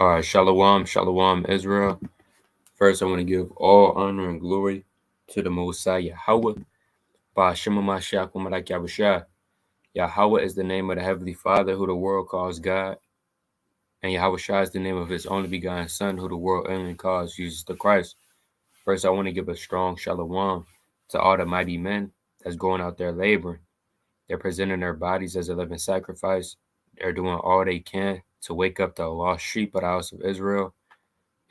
All right, Shalom, Shalom, Israel. First, I want to give all honor and glory to the Most High Yahweh. Ba'ashem Mashiach Umarak Yahushua. Yahweh is the name of the Heavenly Father, who the world calls God. And Yahushua is the name of His only begotten Son, who the world only calls Jesus the Christ. First, I want to give a strong Shalom to all the mighty men that's going out there laboring. They're presenting their bodies as a living sacrifice. They're doing all they can to wake up the lost sheep of the house of Israel.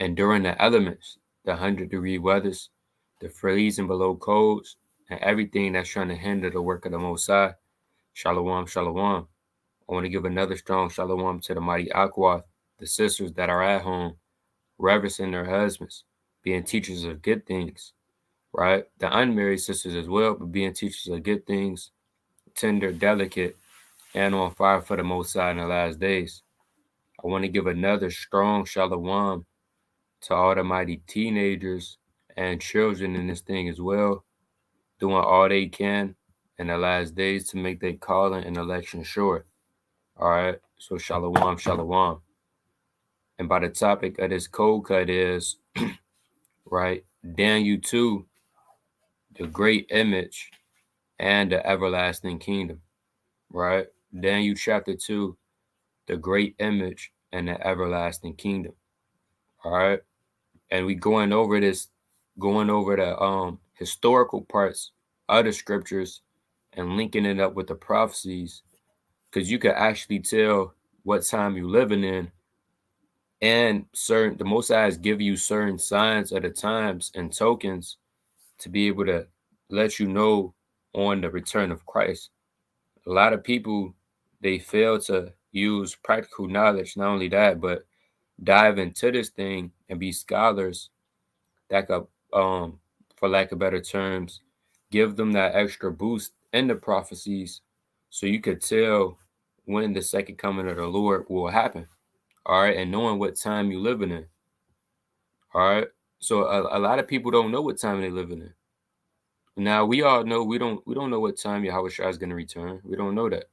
And during the elements, the 100-degree weathers, the freezing below codes, and everything that's trying to hinder the work of the Most High, Shalom, Shalom. I want to give another strong Shalom to the mighty Akwath, the sisters that are at home, reverencing their husbands, being teachers of good things, right? The unmarried sisters as well, but being teachers of good things, tender, delicate, and on fire for the Most High in the last days. I want to give another strong Shalom to all the mighty teenagers and children in this thing as well, doing all they can in the last days to make their calling and election sure. All right, so Shalom, Shalom. And by the topic of this cold cut is, right, Daniel 2, the great image and the everlasting kingdom, right? Daniel chapter 2, the great image and the everlasting kingdom, all right? And we going over the historical parts of the scriptures and linking it up with the prophecies, because you can actually tell what time you're living in, and the Most High has give you certain signs of the times and tokens to be able to let you know on the return of Christ. A lot of people, they fail to use practical knowledge. Not only that, but dive into this thing and be scholars that could, for lack of better terms, give them that extra boost in the prophecies so you could tell when the second coming of the Lord will happen. All right. And knowing what time you're living in. All right. So a lot of people don't know what time they're living in. Now we all know we don't know what time Yahweh Shai is going to return. We don't know that.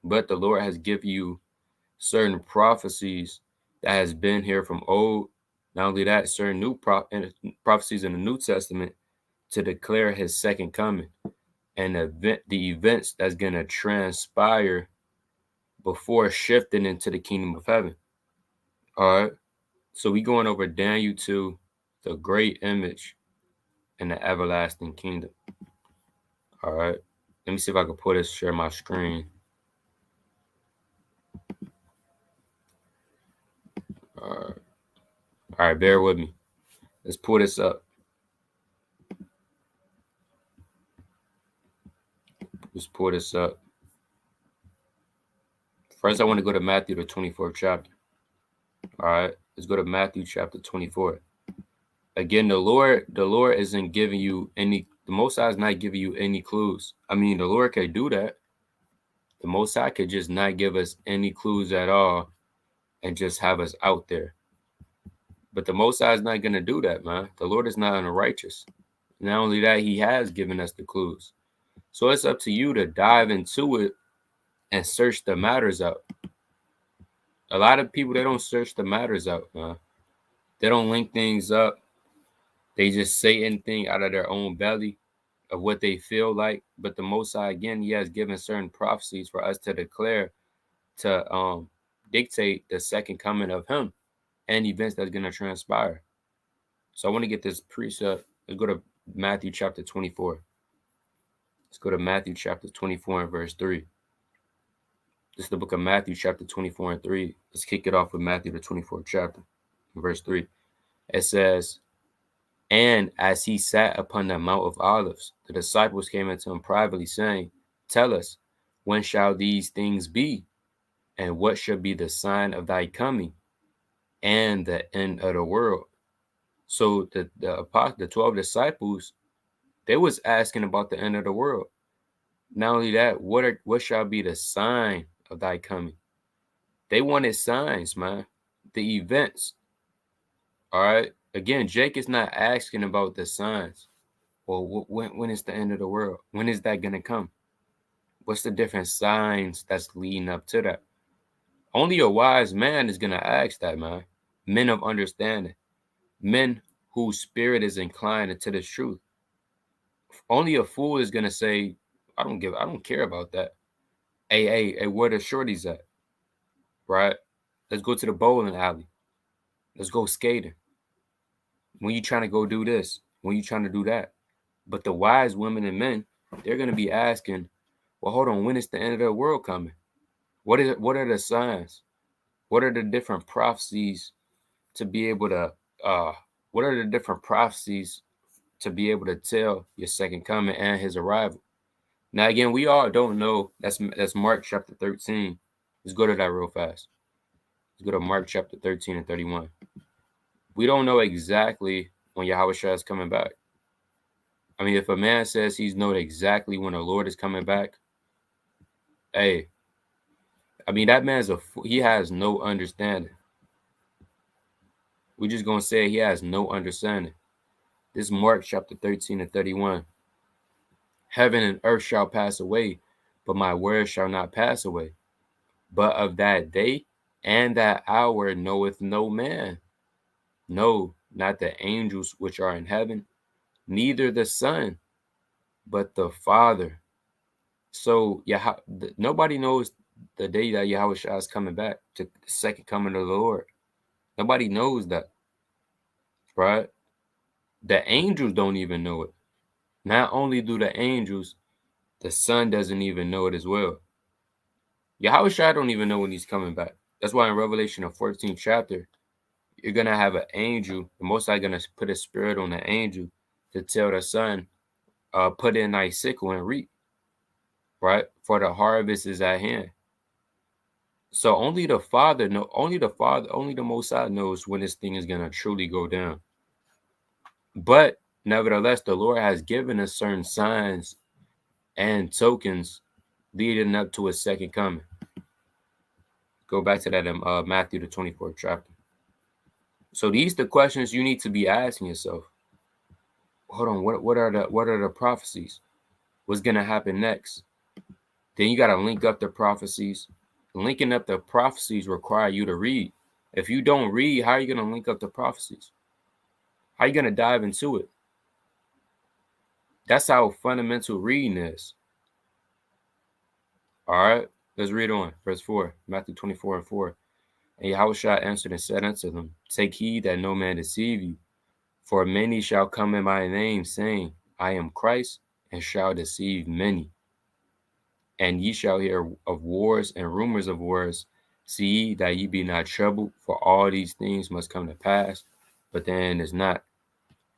But the Lord has given you certain prophecies that has been here from old. Not only that, certain new prophecies in the New Testament to declare his second coming and the events that's going to transpire before shifting into the kingdom of heaven. All right. So we going over Daniel 2, the great image and the everlasting kingdom. All right. Let me see if I can share my screen. All right, bear with me. Let's pull this up. Let's pull this up. First, I want to go to Matthew, the 24th chapter. All right, let's go to Matthew chapter 24. Again, the Lord isn't giving you any, the Most High is not giving you any clues. I mean, the Lord could do that. The Most High could just not give us any clues at all and just have us out there. But the Most High is not going to do that, man. The Lord is not unrighteous. Not only that, he has given us the clues. So it's up to you to dive into it and search the matters out. A lot of people, they don't search the matters out, man. They don't link things up. They just say anything out of their own belly of what they feel like. But the Most High, again, he has given certain prophecies for us to declare, to dictate the second coming of him and events that's going to transpire. So I want to get this precept. Let's go to Matthew chapter 24. Let's go to Matthew chapter 24 and verse 3. This is the book of Matthew chapter 24 and 3. Let's kick it off with Matthew, the 24th chapter, verse 3. It says, "And as he sat upon the Mount of Olives, the disciples came unto him privately, saying, Tell us, when shall these things be? And what shall be the sign of thy coming and the end of the world?" So the 12 disciples, they was asking about the end of the world. Not only that, what shall be the sign of thy coming? They wanted signs, man. The events. All right. Again, Jake is not asking about the signs. Well, when is the end of the world? When is that going to come? What's the different signs that's leading up to that? Only a wise man is going to ask that, man. men of understanding, men whose spirit is inclined into the truth. Only a fool is gonna say, I don't care about that. Hey, where the shorties at? Right? Let's go to the bowling alley. Let's go skating. When you trying to go do this, when you trying to do that. But the wise women and men, they're gonna be asking, well, hold on, when is the end of the world coming? What are the signs? What are the different prophecies to be able to what are the different prophecies to be able to tell your second coming and his arrival? Now again, we all don't know. That's Mark chapter 13. Let's go to that real fast. Let's go to Mark chapter 13 and 31. We don't know exactly when Yahushua is coming back. I mean, if a man says he's known exactly when the Lord is coming back, hey, I mean that man's he has no understanding. We're just gonna say he has no understanding. This is Mark chapter 13 and 31. Heaven and earth shall pass away, but my word shall not pass away. But of that day and that hour knoweth no man, no, not the angels which are in heaven, neither the Son, but the Father. So nobody knows the day that Yahushua is coming back, to the second coming of the Lord. Nobody knows that, right? The angels don't even know it. Not only do the angels, the Son doesn't even know it as well. Yahushua don't even know when he's coming back. That's why in Revelation, the 14th chapter, you're going to have an angel. The Most High going to put a spirit on the angel to tell the Son, put in thy sickle and reap, right? For the harvest is at hand. So only the only the Most High knows when this thing is going to truly go down. But nevertheless, the Lord has given us certain signs and tokens leading up to his second coming. Go back to that in Matthew, the 24th chapter. So these are the questions you need to be asking yourself. Hold on, what are the prophecies? What's gonna happen next? Then you gotta link up the prophecies. Linking up the prophecies require you to read. If you don't read, how are you gonna link up the prophecies? How are you gonna dive into it? That's how fundamental reading is. All right, let's read on. Verse 4, Matthew 24 and 4. And Yahushua answered and said unto them, take heed that no man deceive you. For many shall come in my name, saying, I am Christ, and shall deceive many. And ye shall hear of wars and rumors of wars. See ye that ye be not troubled, for all these things must come to pass, but then it's not.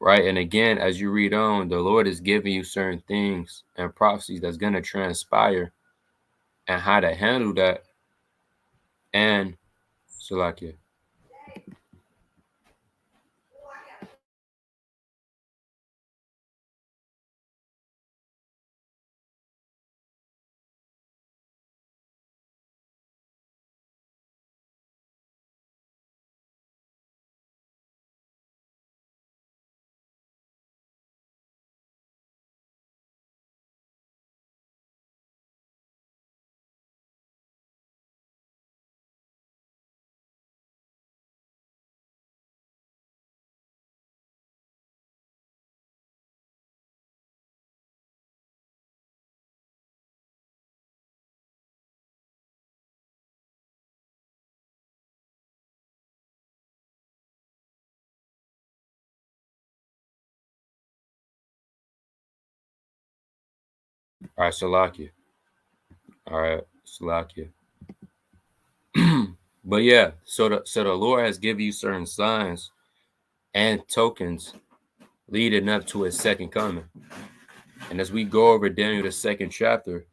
Right? And again, as you read on, the Lord is giving you certain things and prophecies that's going to transpire and how to handle that. And Salakia. All right, Salakia. All right, Salakia. But yeah, so the Lord has given you certain signs and tokens leading up to his second coming. And as we go over Daniel the second chapter,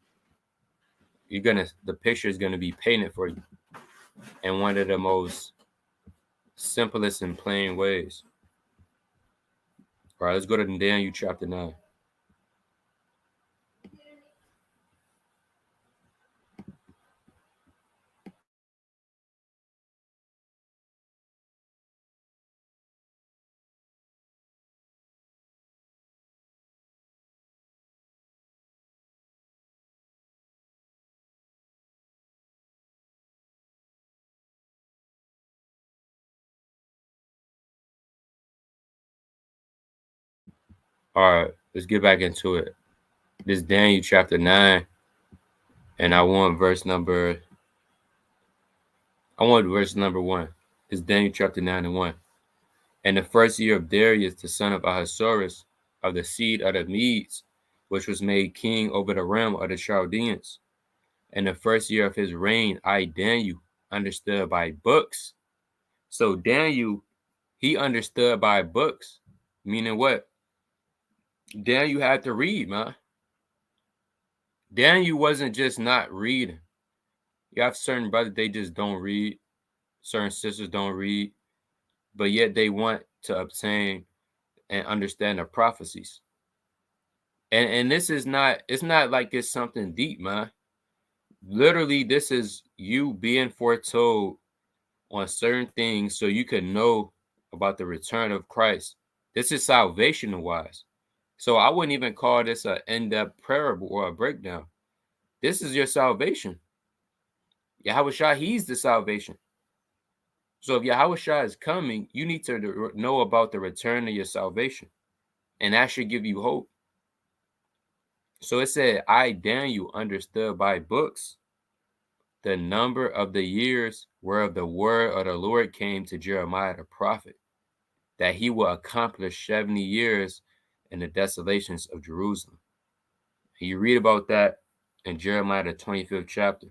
the picture is gonna be painted for you in one of the most simplest and plain ways. All right, let's go to Daniel chapter 9. All right, let's get back into it. This is Daniel chapter 9, and I want verse number 1. It's Daniel chapter 9 and 1. And the first year of Darius, the son of Ahasuerus, of the seed of the Medes, which was made king over the realm of the Chaldeans. And the first year of his reign, I, Daniel, understood by books. So Daniel, he understood by books, meaning what? Daniel had to read, man. Daniel wasn't just not reading. You have certain brothers, they just don't read. Certain sisters don't read, but yet they want to obtain and understand the prophecies. And this is not, it's not like it's something deep, man. Literally, this is you being foretold on certain things so you can know about the return of Christ. This is salvational wise. So I wouldn't even call this an in-depth parable or a breakdown. This is your salvation. Yahushua, he's the salvation. So if Yahushua is coming, you need to know about the return of your salvation. And that should give you hope. So it said, I, Daniel, understood by books the number of the years whereof the word of the Lord came to Jeremiah the prophet, that he will accomplish 70 years in the desolations of Jerusalem. And you read about that in Jeremiah the 25th chapter,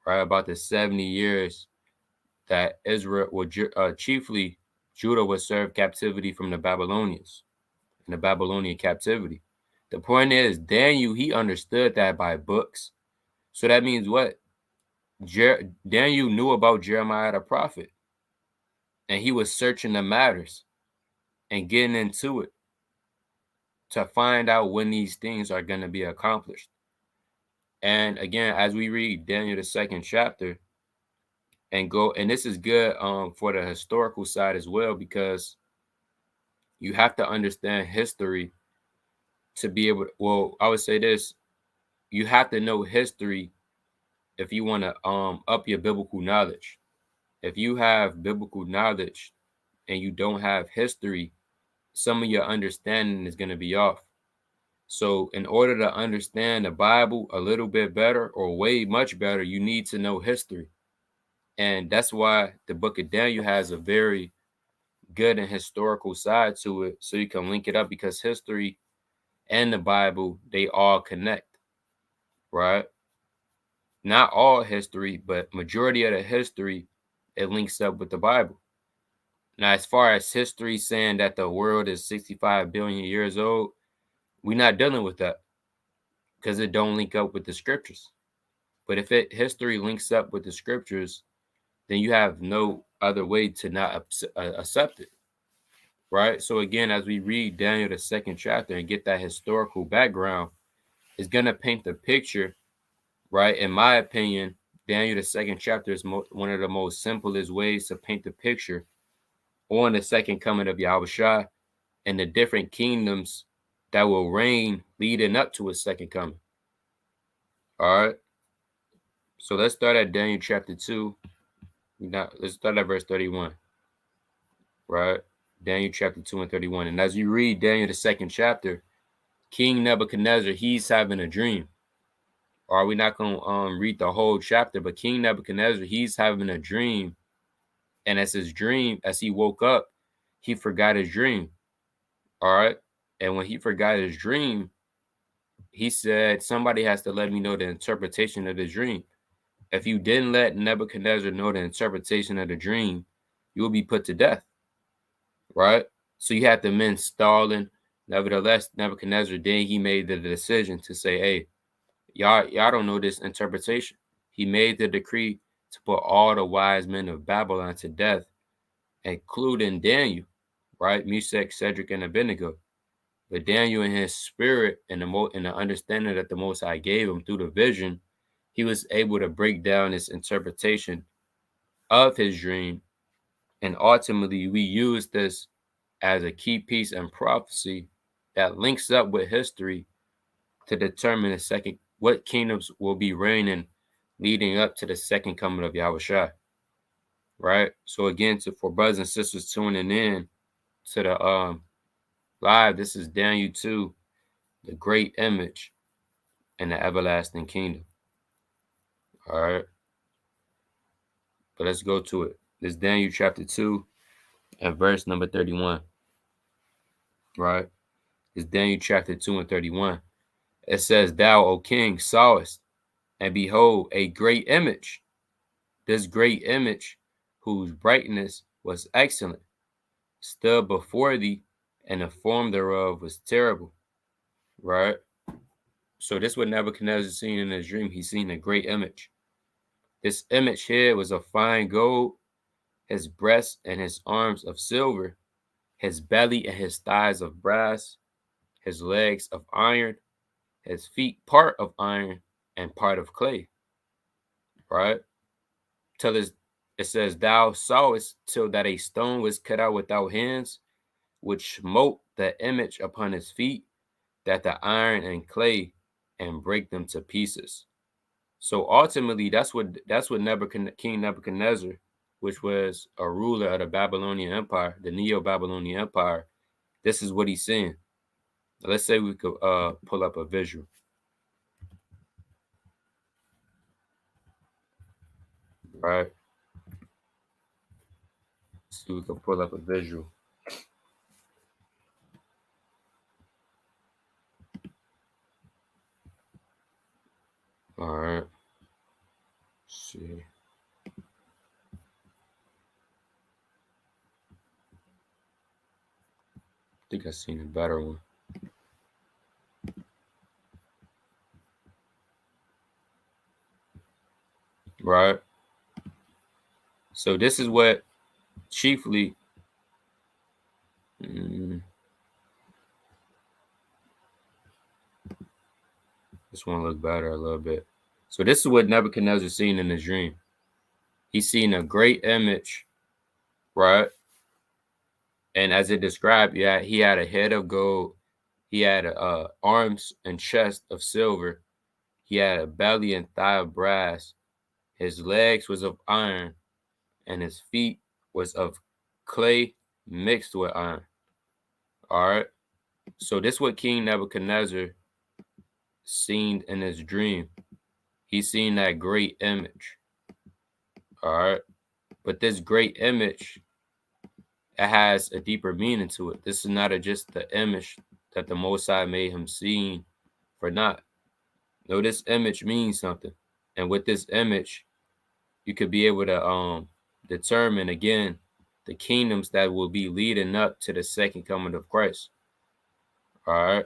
right? About the 70 years that Israel would chiefly Judah would serve captivity from the Babylonians in the Babylonian captivity. The point is, Daniel, he understood that by books. So that means what? Daniel knew about Jeremiah the prophet, and he was searching the matters and getting into it to find out when these things are going to be accomplished. And again, as we read Daniel the 2nd chapter and this is good for the historical side as well, because you have to understand history to be able to, well, I would say this, you have to know history if you want to up your biblical knowledge. If you have biblical knowledge and you don't have history, some of your understanding is going to be off. So in order to understand the Bible a little bit better or way much better, you need to know history. And that's why the book of Daniel has a very good and historical side to it, so you can link it up, because history and the Bible, they all connect, right? Not all history, but majority of the history, it links up with the Bible. Now, as far as history saying that the world is 65 billion years old, we're not dealing with that because it don't link up with the scriptures. But if history links up with the scriptures, then you have no other way to not accept it, right? So again, as we read Daniel the 2nd chapter and get that historical background, it's going to paint the picture, right? In my opinion, Daniel the 2nd chapter is one of the most simplest ways to paint the picture on the second coming of Yahushua and the different kingdoms that will reign leading up to his second coming. All right. So let's start at Daniel chapter 2. Let's start at verse 31. Right? Daniel chapter 2 and 31. And as you read Daniel the 2nd chapter, King Nebuchadnezzar, he's having a dream. Or we're not going to read the whole chapter, but King Nebuchadnezzar, he's having a dream. And as his dream, as he woke up, he forgot his dream. All right. And when he forgot his dream, he said, somebody has to let me know the interpretation of the dream. If you didn't let Nebuchadnezzar know the interpretation of the dream, you will be put to death. Right? So you had the men stalling. Nevertheless, Nebuchadnezzar, then he made the decision to say, hey, y'all don't know this interpretation. He made the decree to put all the wise men of Babylon to death, including Daniel, right? Meshach, Cedric, and Abednego. But Daniel, in his spirit and the understanding that the Most High gave him through the vision, he was able to break down his interpretation of his dream. And ultimately, we use this as a key piece in prophecy that links up with history to determine what kingdoms will be reigning leading up to the second coming of Yahushua. Right? So again, for brothers and sisters tuning in to the live. This is Daniel 2, the great image and the everlasting kingdom. All right. But let's go to it. This is Daniel chapter 2 and verse number 31. Right. It's Daniel chapter 2 and 31. It says, Thou, O king, sawest, and behold, a great image. This great image, whose brightness was excellent, stood before thee, and the form thereof was terrible. Right? So this what Nebuchadnezzar seen in his dream. He seen a great image. This image here was of fine gold, his breast and his arms of silver, his belly and his thighs of brass, his legs of iron, his feet part of iron and part of clay. Right? Till it says, Thou sawest till that a stone was cut out without hands, which smote the image upon his feet, that the iron and clay, and break them to pieces. So ultimately, that's what King Nebuchadnezzar, which was a ruler of the Babylonian Empire, the Neo-Babylonian Empire, this is what he's saying. Let's say we could pull up a visual. Right? So we can pull up a visual. All right. Let's see. I think I've seen a better one. Right? So this is what chiefly this one look better a little bit. So this is what Nebuchadnezzar seen in his dream. He's seen a great image, right? And as it described, yeah, he had a head of gold, he had arms and chest of silver, he had a belly and thigh of brass, his legs was of iron, and his feet was of clay mixed with iron. All right. So this is what King Nebuchadnezzar seen in his dream. He seen that great image. All right. But this great image, it has a deeper meaning to it. This is not just the image that the Most High made him seen for naught. No, this image means something. And with this image, you could be able to determine again the kingdoms that will be leading up to the second coming of Christ. All right.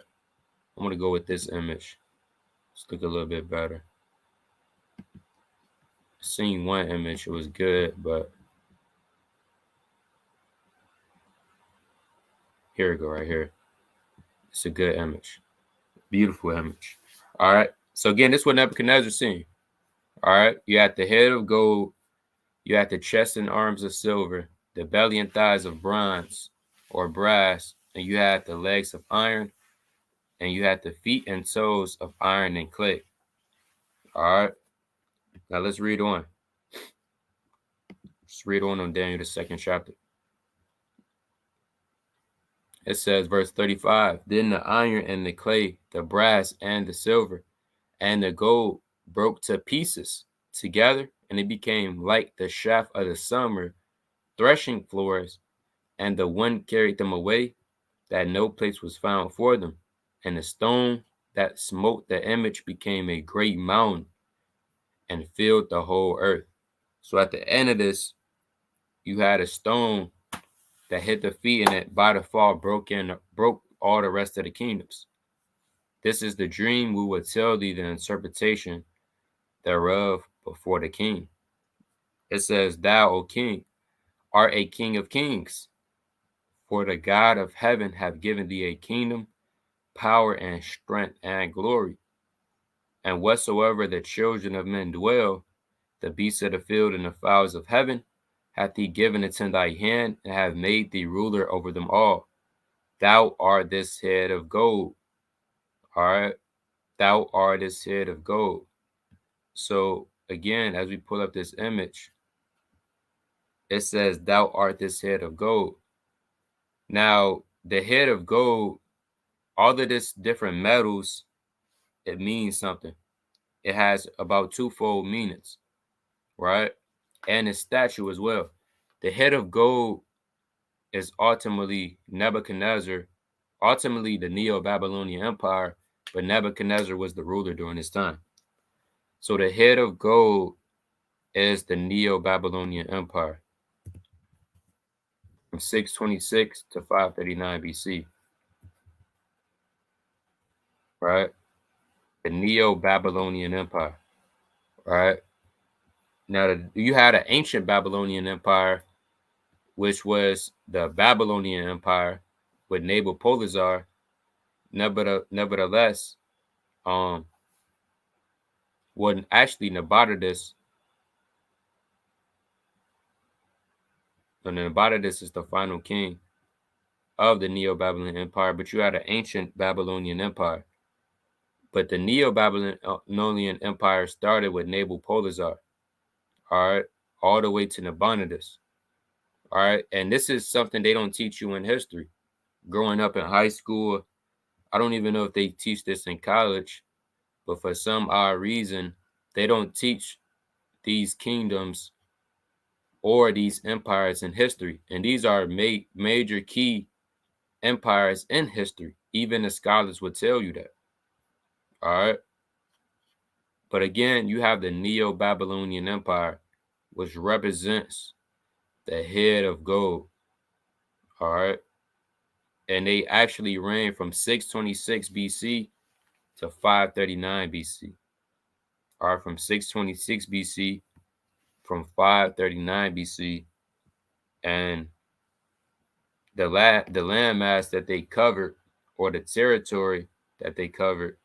I'm going to go with this image. Let's look a little bit better. Seen one image, it was good, but here we go, right here. It's a good image. Beautiful image. All right. So again, this is what Nebuchadnezzar seen. All right. You had the head of gold. You had the chest and arms of silver, the belly and thighs of bronze or brass, and you had the legs of iron, and you had the feet and toes of iron and clay. All right. Now let's read on. Let's read on Daniel, the second chapter. It says, verse 35, Then the iron and the clay, the brass and the silver, and the gold broke to pieces together, and it became like the shaft of the summer threshing floors, and the wind carried them away, that no place was found for them. And the stone that smote the image became a great mountain and filled the whole earth. So at the end of this, you had a stone that hit the feet, and it by the fall broke all the rest of the kingdoms. This is the dream. We will tell thee the interpretation thereof before the king. It says, Thou, O king, art a king of kings, for the God of heaven hath given thee a kingdom, power, and strength, and glory. And whatsoever the children of men dwell, the beasts of the field and the fowls of heaven, hath he given into thy hand, and have made thee ruler over them all. Thou art this head of gold. All right. Thou art this head of gold. So again, as we pull up this image, it says, Thou art this head of gold. Now, the head of gold, all of this different metals, it means something. It has about twofold meanings, right? And its statue as well. The head of gold is ultimately Nebuchadnezzar, ultimately the Neo-Babylonian Empire, but Nebuchadnezzar was the ruler during this time. So the head of gold is the Neo-Babylonian Empire from 626 to 539 BC, right? The Neo-Babylonian Empire, right? Now, you had an ancient Babylonian Empire, which was the Babylonian Empire with Nabopolassar. Nevertheless, when actually Nabonidus, and Nabonidus is the final king of the Neo-Babylonian Empire, but you had an ancient Babylonian Empire. But the Neo-Babylonian Empire started with Nabopolassar, all right, all the way to Nabonidus, all right? And this is something they don't teach you in history. Growing up in high school, I don't even know if they teach this in college, but for some odd reason, they don't teach these kingdoms or these empires in history. And these are major key empires in history. Even the scholars would tell you that. All right. But again, you have the Neo-Babylonian Empire, which represents the head of gold. All right. And they actually reigned from 626 BC to 539 BC. All right. From 626 BC, from 539 BC. And the landmass that they covered, or the territory that they covered,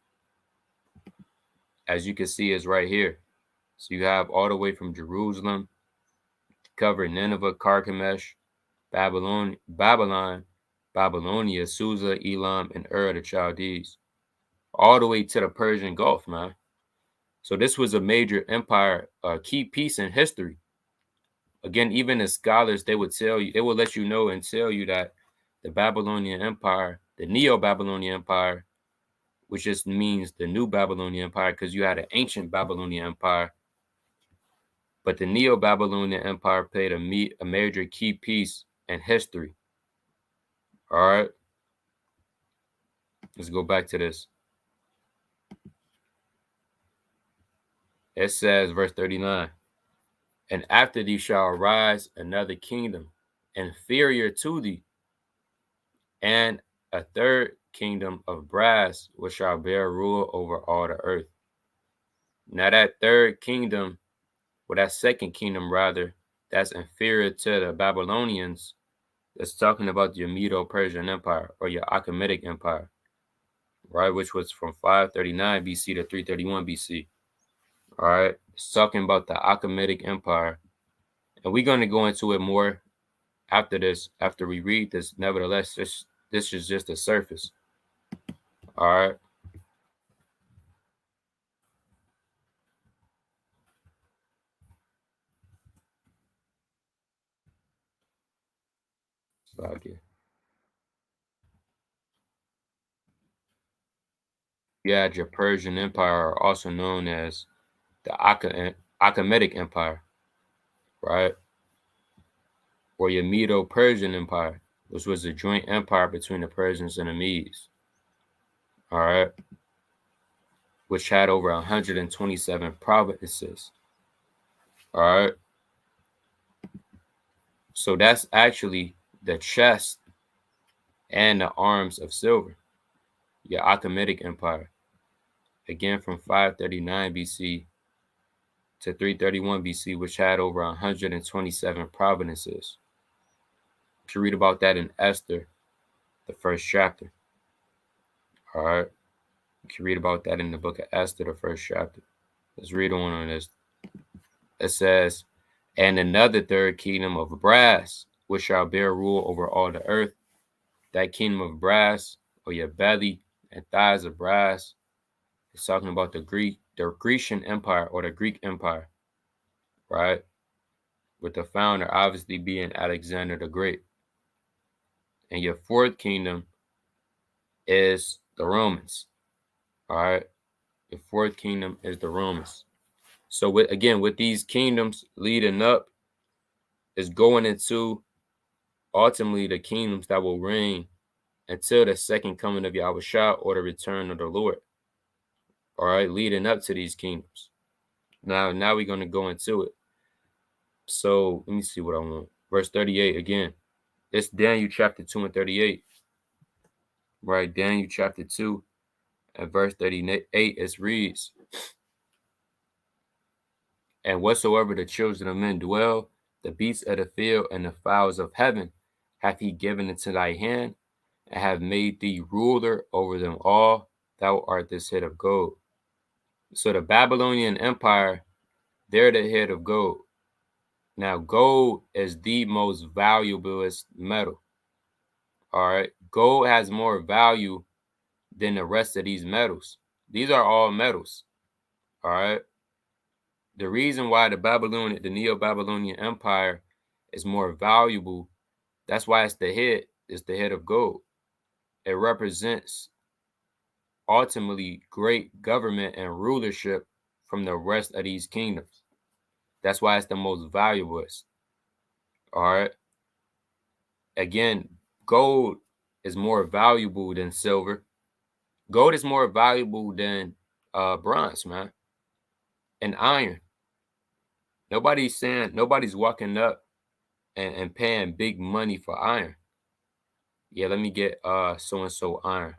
as you can see, is right here. So you have all the way from Jerusalem, cover Nineveh, Carchemish, Babylon, Babylonia, Susa, Elam, and Ur, the Chaldees, all the way to the Persian Gulf, man. So this was a major empire, a key piece in history. Again, even the scholars, they would tell you, they will let you know and tell you that the Babylonian Empire, the Neo-Babylonian Empire, which just means the new Babylonian Empire, because you had an ancient Babylonian Empire, but the Neo-Babylonian Empire played a major key piece in history. All right, let's go back to this. It says, verse 39, and after thee shall arise another kingdom inferior to thee, and a third kingdom of brass, which shall bear rule over all the earth. Now that third kingdom, or that second kingdom rather, that's inferior to the Babylonians, that's talking about your Medo-Persian Empire or your Achaemenid Empire, right, which was from 539 BC to 331 BC. All right, it's talking about the Achaemenid Empire, and we're going to go into it more after this, after we read this. Nevertheless, this is just the surface. All right. Okay. You had your Persian Empire, also known as the Achaemenid Empire, right? Or your Medo-Persian Empire, which was a joint empire between the Persians and the Medes. All right. Which had over 127 provinces. All right. So that's actually the chest and the arms of silver, your Achaemenid Empire. Again, from 539 BC to 331 BC, which had over 127 provinces. You can read about that in Esther, the first chapter. All right. You can read about that in the book of Esther, the first chapter. Let's read on this. It says, and another third kingdom of brass, which shall bear rule over all the earth. That kingdom of brass, or your belly and thighs of brass, is talking about the Grecian Empire, or the Greek Empire, right? With the founder obviously being Alexander the Great. and your fourth kingdom is the Romans. All right, your fourth kingdom is the Romans. So with these kingdoms leading up, is going into ultimately the kingdoms that will reign until the second coming of Yahushua or the return of the Lord. All right, leading up to these kingdoms. Now we're going to go into it. So let me see what I want. Verse 38 again. It's Daniel chapter 2 and 38. Right, Daniel chapter 2 and verse 38, it reads, and whatsoever the children of men dwell, the beasts of the field and the fowls of heaven, hath he given into thy hand, and have made thee ruler over them all. Thou art this head of gold. So the Babylonian Empire, they're the head of gold. Now, gold is the most valuablest metal. All right. Gold has more value than the rest of these metals. These are all metals. All right. The reason why the Neo-Babylonian Empire is more valuable, that's why it's the head of gold. It represents ultimately great government and rulership from the rest of these kingdoms. That's why it's the most valuable. All right. Again, gold is more valuable than silver. Gold is more valuable than bronze, man, and iron. Nobody's walking up and paying big money for iron. Yeah, let me get so-and-so iron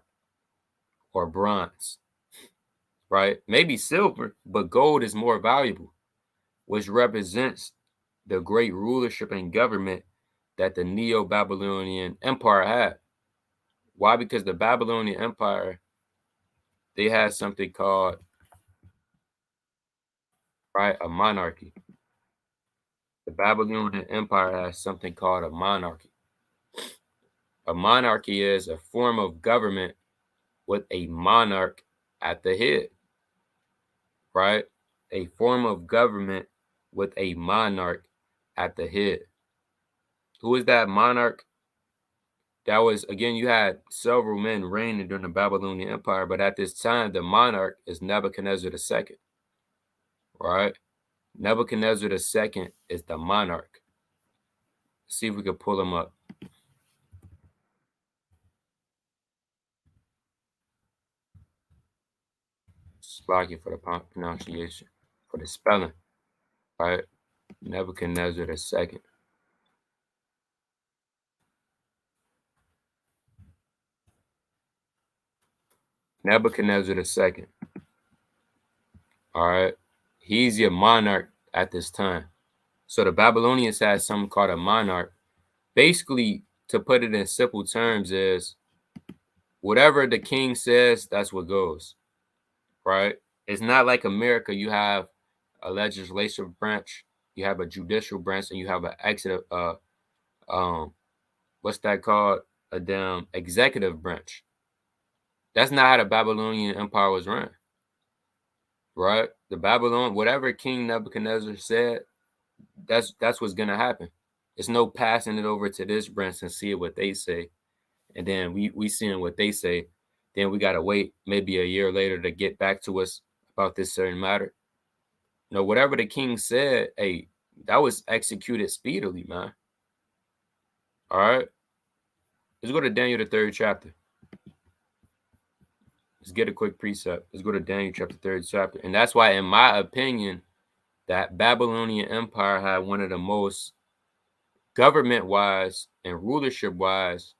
or bronze, right? Maybe silver, but gold is more valuable, which represents the great rulership and government that the Neo-Babylonian Empire had. Why? Because the Babylonian Empire, they had something called, right, a monarchy. The Babylonian Empire has something called a monarchy. A monarchy is a form of government with a monarch at the head, right? A form of government with a monarch at the head. Who is that monarch? That was, again, you had several men reigning during the Babylonian Empire, but at this time, the monarch is Nebuchadnezzar II, right? Nebuchadnezzar II is the monarch. Let's see if we can pull him up. Sparky for the pronunciation, for the spelling, right? Nebuchadnezzar II. Nebuchadnezzar II. All right. He's your monarch at this time. So the Babylonians had something called a monarch. Basically, to put it in simple terms, is whatever the king says, that's what goes. Right? It's not like America. You have a legislative branch, you have a judicial branch, and you have an what's that called? A damn executive branch. That's not how the Babylonian Empire was run. Right? Whatever King Nebuchadnezzar said, that's what's gonna happen. It's no passing it over to this branch and see what they say, and then we seeing what they say. Then we gotta wait maybe a year later to get back to us about this certain matter. No, whatever the king said, hey, that was executed speedily, man. All right, let's go to Daniel the 3rd chapter. Let's get a quick precept. Let's go to Daniel chapter 3rd chapter, and that's why, in my opinion, that Babylonian Empire had one of the most government-wise and rulership-wise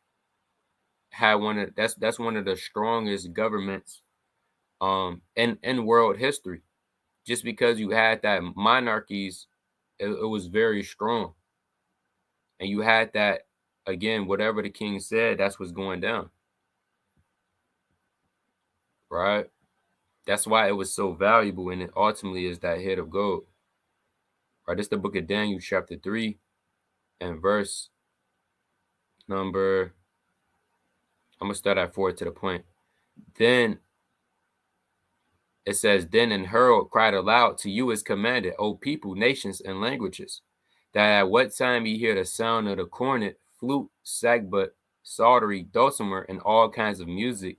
had that's one of the strongest governments in world history. Just because you had that monarchies, it was very strong, and you had that, again, whatever the king said, that's what's going down, right? That's why it was so valuable, and it ultimately is that head of gold. Right, this is the book of Daniel chapter 3 and verse number, I'm gonna start at 4 to the point. Then it says, then and Herod cried aloud, to you is commanded, O people, nations, and languages, that at what time ye hear the sound of the cornet, flute, sackbut, psaltery, dulcimer, and all kinds of music,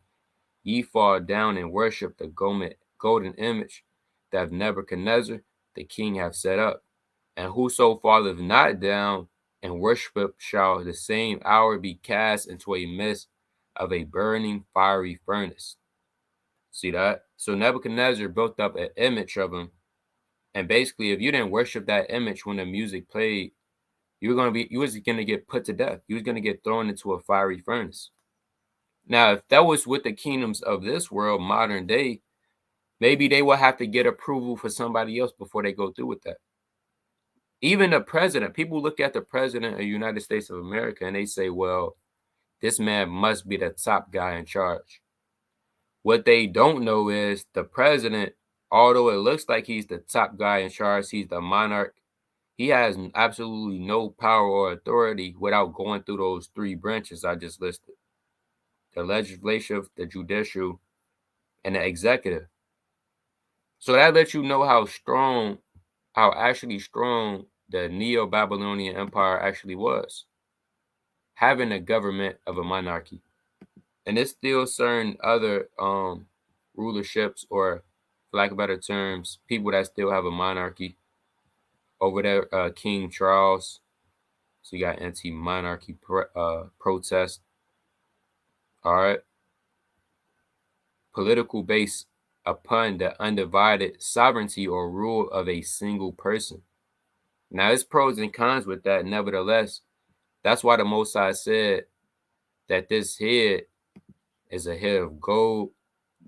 ye fall down and worship the golden image that Nebuchadnezzar the king hath set up. And whoso falleth not down and worshipeth shall the same hour be cast into a midst of a burning fiery furnace. See that? So Nebuchadnezzar built up an image of him. And basically, if you didn't worship that image when the music played, you was gonna get put to death. You was gonna get thrown into a fiery furnace. Now, if that was with the kingdoms of this world, modern day, maybe they will have to get approval for somebody else before they go through with that. Even the president, people look at the president of the United States of America and they say, well, this man must be the top guy in charge. What they don't know is the president, although it looks like he's the top guy in charge, he's the monarch, he has absolutely no power or authority without going through those three branches I just listed: the legislative, the judicial, and the executive. So that lets you know how actually strong the Neo-Babylonian Empire actually was, having a government of a monarchy. And there's still certain other rulerships, or for lack of better terms, people that still have a monarchy. Over there, King Charles. So you got anti-monarchy protest. All right. Political based upon the undivided sovereignty or rule of a single person. Now, there's pros and cons with that. Nevertheless, that's why the Most High said that this head is a head of gold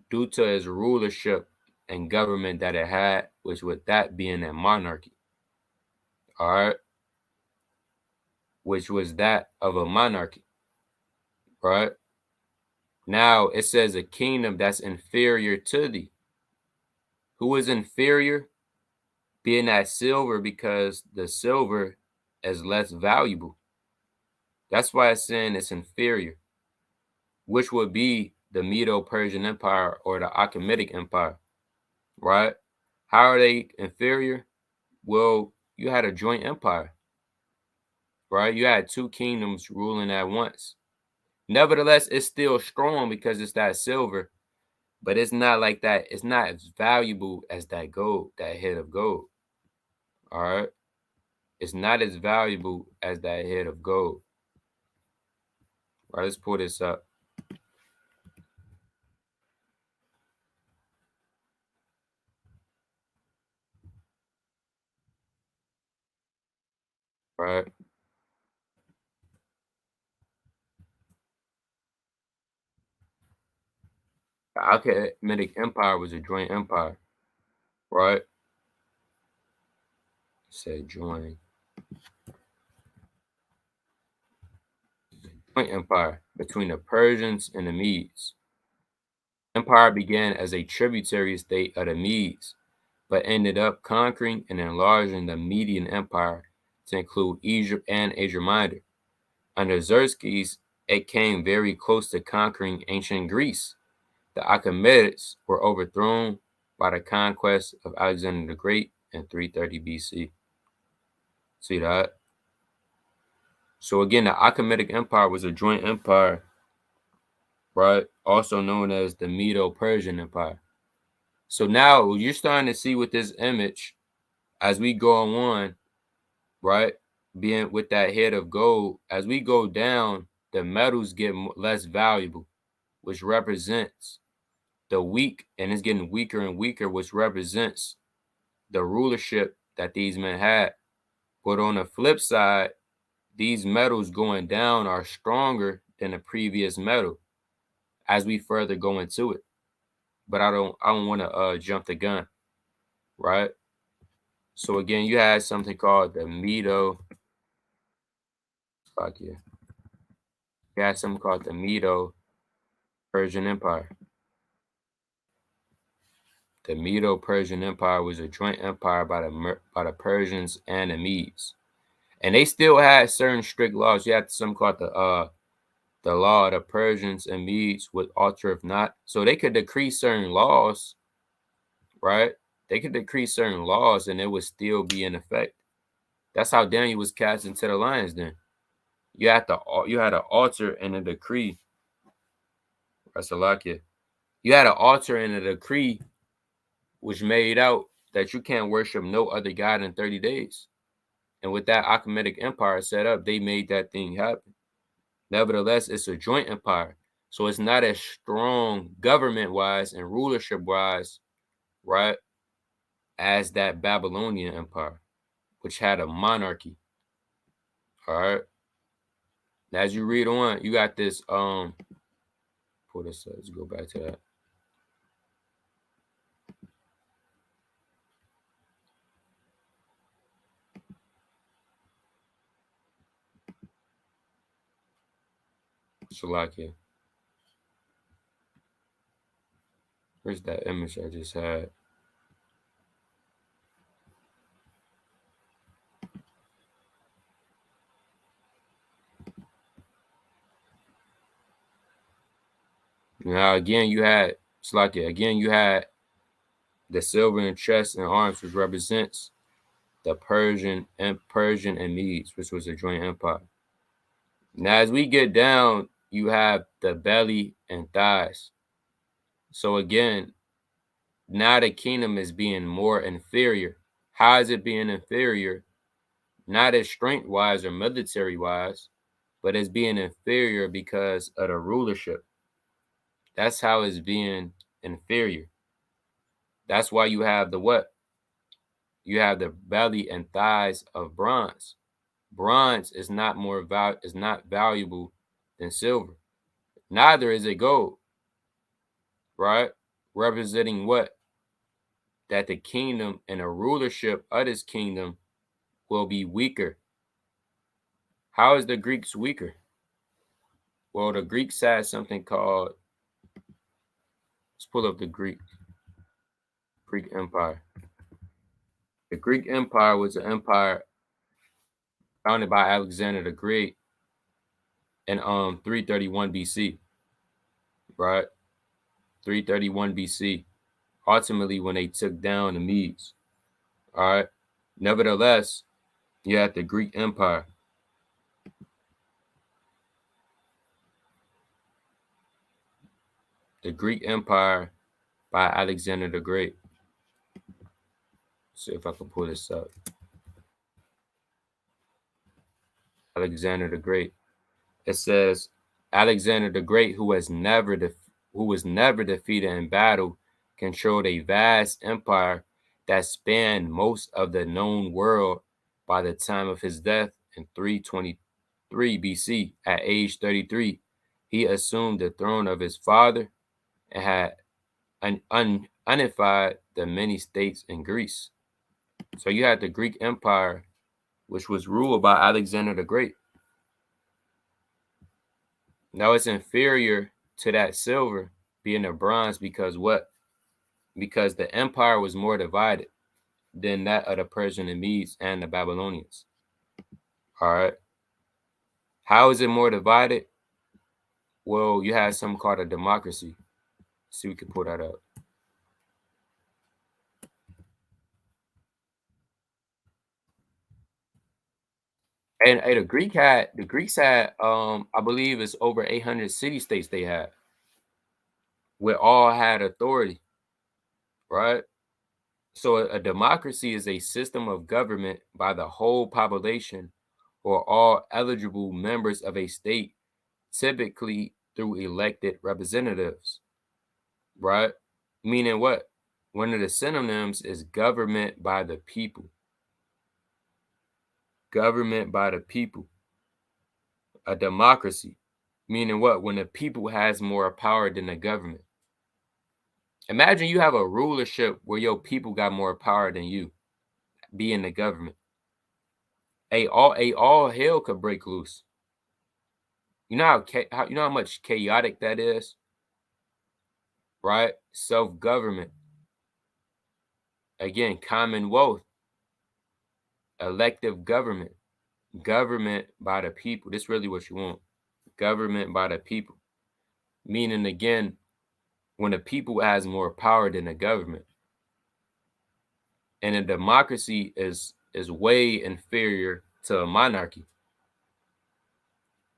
due to his rulership and government that it had, which with that being a monarchy. All right. Which was that of a monarchy. Right. Now it says a kingdom that's inferior to thee. Who is inferior? Being that silver, because the silver is less valuable. That's why it's saying it's inferior, which would be the Medo-Persian Empire or the Achaemenid Empire, right? How are they inferior? Well, you had a joint empire, right? You had two kingdoms ruling at once. Nevertheless, it's still strong because it's that silver, but it's not like that. It's not as valuable as that gold, that head of gold. All right. It's not as valuable as that head of gold. All right, let's pull this up. All right. The Achaemenid Empire was a joint empire, right? It said joint. Joint empire between the Persians and the Medes. Empire began as a tributary state of the Medes, but ended up conquering and enlarging the Median Empire to include Egypt and Asia Minor. Under Xerxes, it came very close to conquering ancient Greece. The Achaemenids were overthrown by the conquest of Alexander the Great in 330 BC. See that? So again, the Achaemenid Empire was a joint empire, right? Also known as the Medo-Persian Empire. So now you're starting to see with this image, as we go on, right? Being with that head of gold, as we go down, the metals get less valuable, which represents the weak, and it's getting weaker and weaker, which represents the rulership that these men had. But on the flip side, these metals going down are stronger than the previous metal as we further go into it. But I don't want to jump the gun, right? So again, you had something called the Medo. Fuck yeah. You had something called the Medo-Persian Empire. The Medo-Persian Empire was a joint empire by the Persians and the Medes, and they still had certain strict laws. You had something called the law of the Persians and Medes would alter if not. So they could decree certain laws, right? They could decree certain laws and it would still be in effect. That's how Daniel was cast into the lions then. you had an altar and a decree. Rasalakia. You had an altar and a decree which made out that you can't worship no other god in 30 days. And with that Achaemenid Empire set up, they made that thing happen. Nevertheless, it's a joint empire. So it's not as strong government-wise and rulership-wise, right, as that Babylonian empire, which had a monarchy. All right. Now, as you read on, you got this, pull this up. Let's go back to that. Salakia. Where's that image I just had? Now, again, you had, Salakia, again, you had the silver and chest and arms, which represents the Persian and Medes, which was a joint empire. Now, as we get down, you have the belly and thighs. So again, now the kingdom is being more inferior. How is it being inferior? Not as strength-wise or military-wise, but as being inferior because of the rulership. That's how it's being inferior. That's why you have the what? You have the belly and thighs of bronze. Bronze is not valuable than silver. Neither is it gold. Right? Representing what? That the kingdom and the rulership of this kingdom will be weaker. How is the Greeks weaker? Well, the Greeks had something called, let's pull up the Greek Empire. The Greek Empire was an empire founded by Alexander the Great in 331 BC. Right? 331 BC. Ultimately, when they took down the Medes. All right. Nevertheless, you had the Greek Empire. The Greek Empire by Alexander the Great. See if I can pull this up. Alexander the Great. It says Alexander the Great, who was never defeated in battle, controlled a vast empire that spanned most of the known world by the time of his death in 323 BC. At age 33, he assumed the throne of his father and had unified the many states in Greece. So you had the Greek Empire, which was ruled by Alexander the Great. Now it's inferior to that silver being a bronze because what? Because the empire was more divided than that of the Persian and Medes and the Babylonians. All right. How is it more divided? Well, you have something called a democracy. See, we can pull that up. And the Greeks had, I believe it's over 800 city-states they had, where all had authority, right? So a democracy is a system of government by the whole population or all eligible members of a state, typically through elected representatives, right? Meaning what? One of the synonyms is government by the people. Government by the people. A democracy, meaning what? When the people has more power than the government. Imagine you have a rulership where your people got more power than you, being the government. All hell could break loose. You know how much chaotic that is, right? Self-government. Again, commonwealth, elective government, government by the people. This is really what you want. Government by the people. Meaning, again, when the people has more power than the government. And a democracy is way inferior to a monarchy.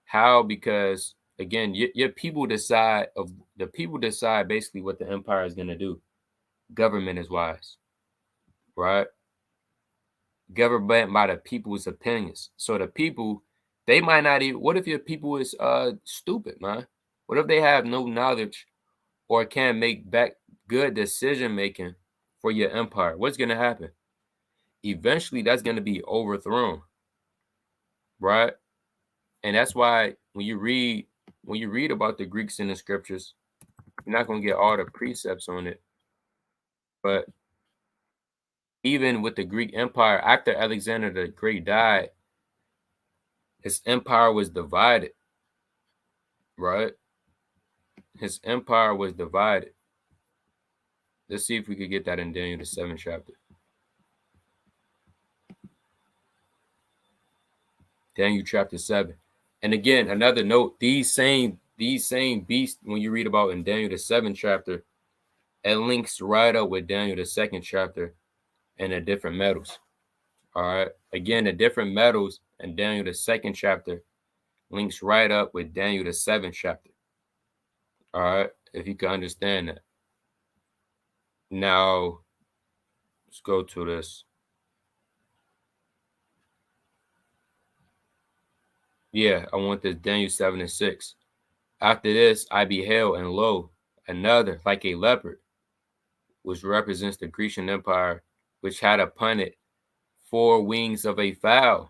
How? Because again, your people decide basically what the empire is going to do. Government is wise, right? Government by the people's opinions. So the people, they might not even. What if your people is stupid, man? What if they have no knowledge or can't make back good decision making for your empire? What's going to happen? Eventually, that's going to be overthrown, right? And that's why when you read about the Greeks in the scriptures, you're not going to get all the precepts on it. But even with the Greek Empire, after Alexander the Great died, his empire was divided, right? His empire was divided. Let's see if we could get that in Daniel the 7th chapter. Daniel chapter 7. And again, another note, these same beasts, when you read about in Daniel the 7th chapter, it links right up with Daniel the 2nd chapter and the different metals. All right. Again, the different metals in Daniel the 2nd chapter links right up with Daniel the 7th chapter. All right. If you can understand that. Now, let's go to this. Yeah, I want this Daniel 7 and 6. After this, I beheld, and lo, another like a leopard, which represents the Grecian Empire, which had upon it 4 wings of a fowl.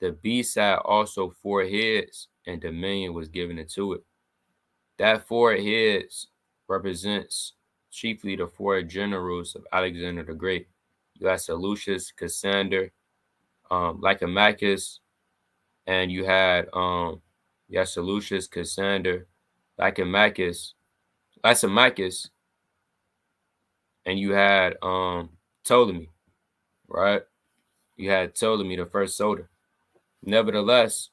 The beast had also 4 heads, and dominion was given unto it. That 4 heads represents chiefly the 4 generals of Alexander the Great. You had Seleucus, Cassander, Lycomachus, and you had Seleucus, Cassander, Lycomachus, and you had Ptolemy, right? You had Ptolemy, the first soldier. Nevertheless,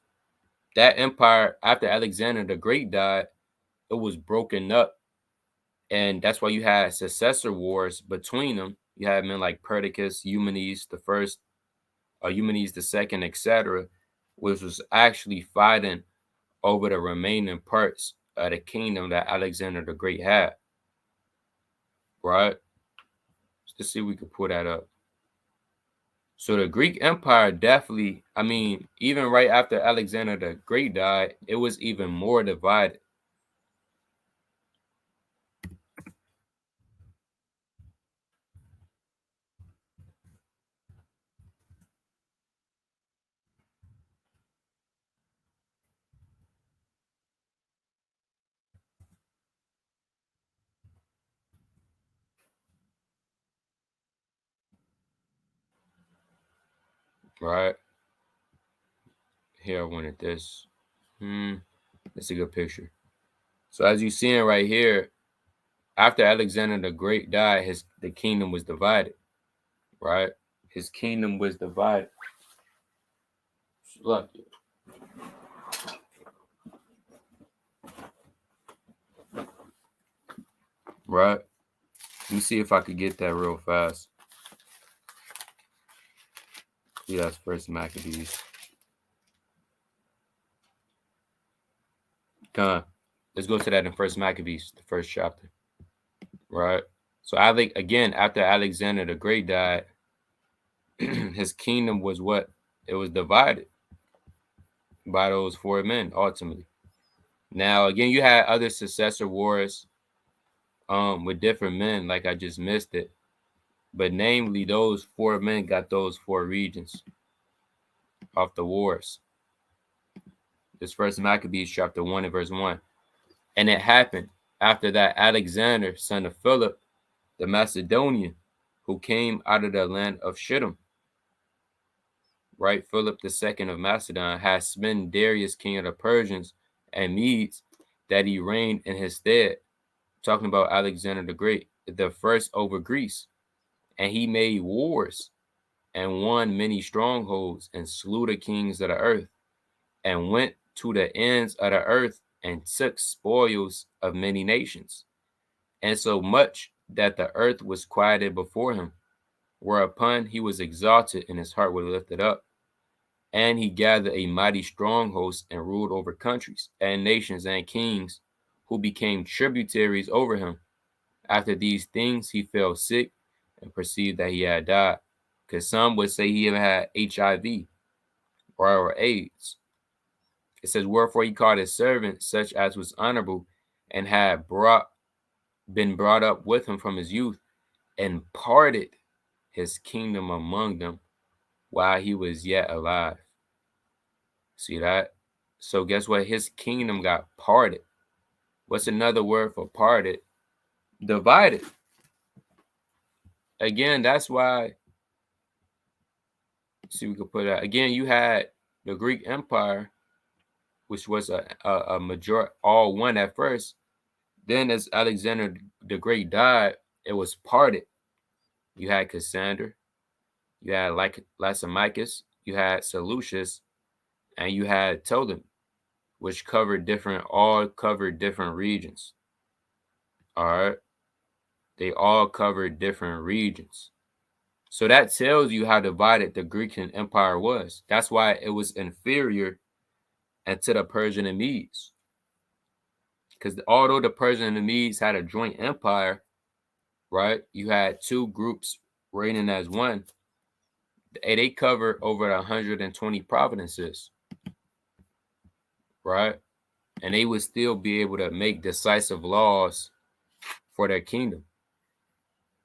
that empire, after Alexander the Great died, it was broken up. And that's why you had successor wars between them. You had men like Perdiccas, Eumenes the first, Eumenes the second, etc., which was actually fighting over the remaining parts of the kingdom that Alexander the Great had. Right? Let's see if we could pull that up. So the Greek Empire definitely, I mean, even right after Alexander the Great died, it was even more divided. Right? Here I wanted this. That's a good picture. So as you seeing right here, after Alexander the Great died, the kingdom was divided. Right? His kingdom was divided. Look. Right? Let me see if I could get that real fast. Yeah, that's First Maccabees. Come on. Let's go to that in First Maccabees, the first chapter. Right? So I think again, after Alexander the Great died, his kingdom was what? It was divided by those 4 men ultimately. Now again, you had other successor wars with different men, like I just missed it. But namely, those 4 men got those 4 regions off the wars. This First Maccabees chapter 1 and verse 1. And it happened after that Alexander, son of Philip, the Macedonian, who came out of the land of Shittim, right? Philip II of Macedon had smitten Darius, king of the Persians and Medes, that he reigned in his stead. Talking about Alexander the Great, the first over Greece. And he made wars and won many strongholds and slew the kings of the earth and went to the ends of the earth and took spoils of many nations. And so much that the earth was quieted before him, whereupon he was exalted and his heart was lifted up. And he gathered a mighty strong host and ruled over countries and nations and kings who became tributaries over him. After these things, he fell sick and perceived that he had died. Because some would say he even had HIV or AIDS. It says, wherefore he called his servant, such as was honorable, and had been brought up with him from his youth, and parted his kingdom among them while he was yet alive. See that? So guess what? His kingdom got parted. What's another word for parted? Divided. Again, that's why, see, we could put that again. You had the Greek Empire, which was a major all one at first. Then as Alexander the Great died, it was parted. You had Cassander, you had Lysimachus, you had Seleucus, and you had Ptolemy, which all covered different regions. All right. They all covered different regions. So that tells you how divided the Greek Empire was. That's why it was inferior to the Persian and Medes. Because although the Persian and the Medes had a joint empire, right? You had two groups reigning as one. They covered over 120 provinces, right? And they would still be able to make decisive laws for their kingdom,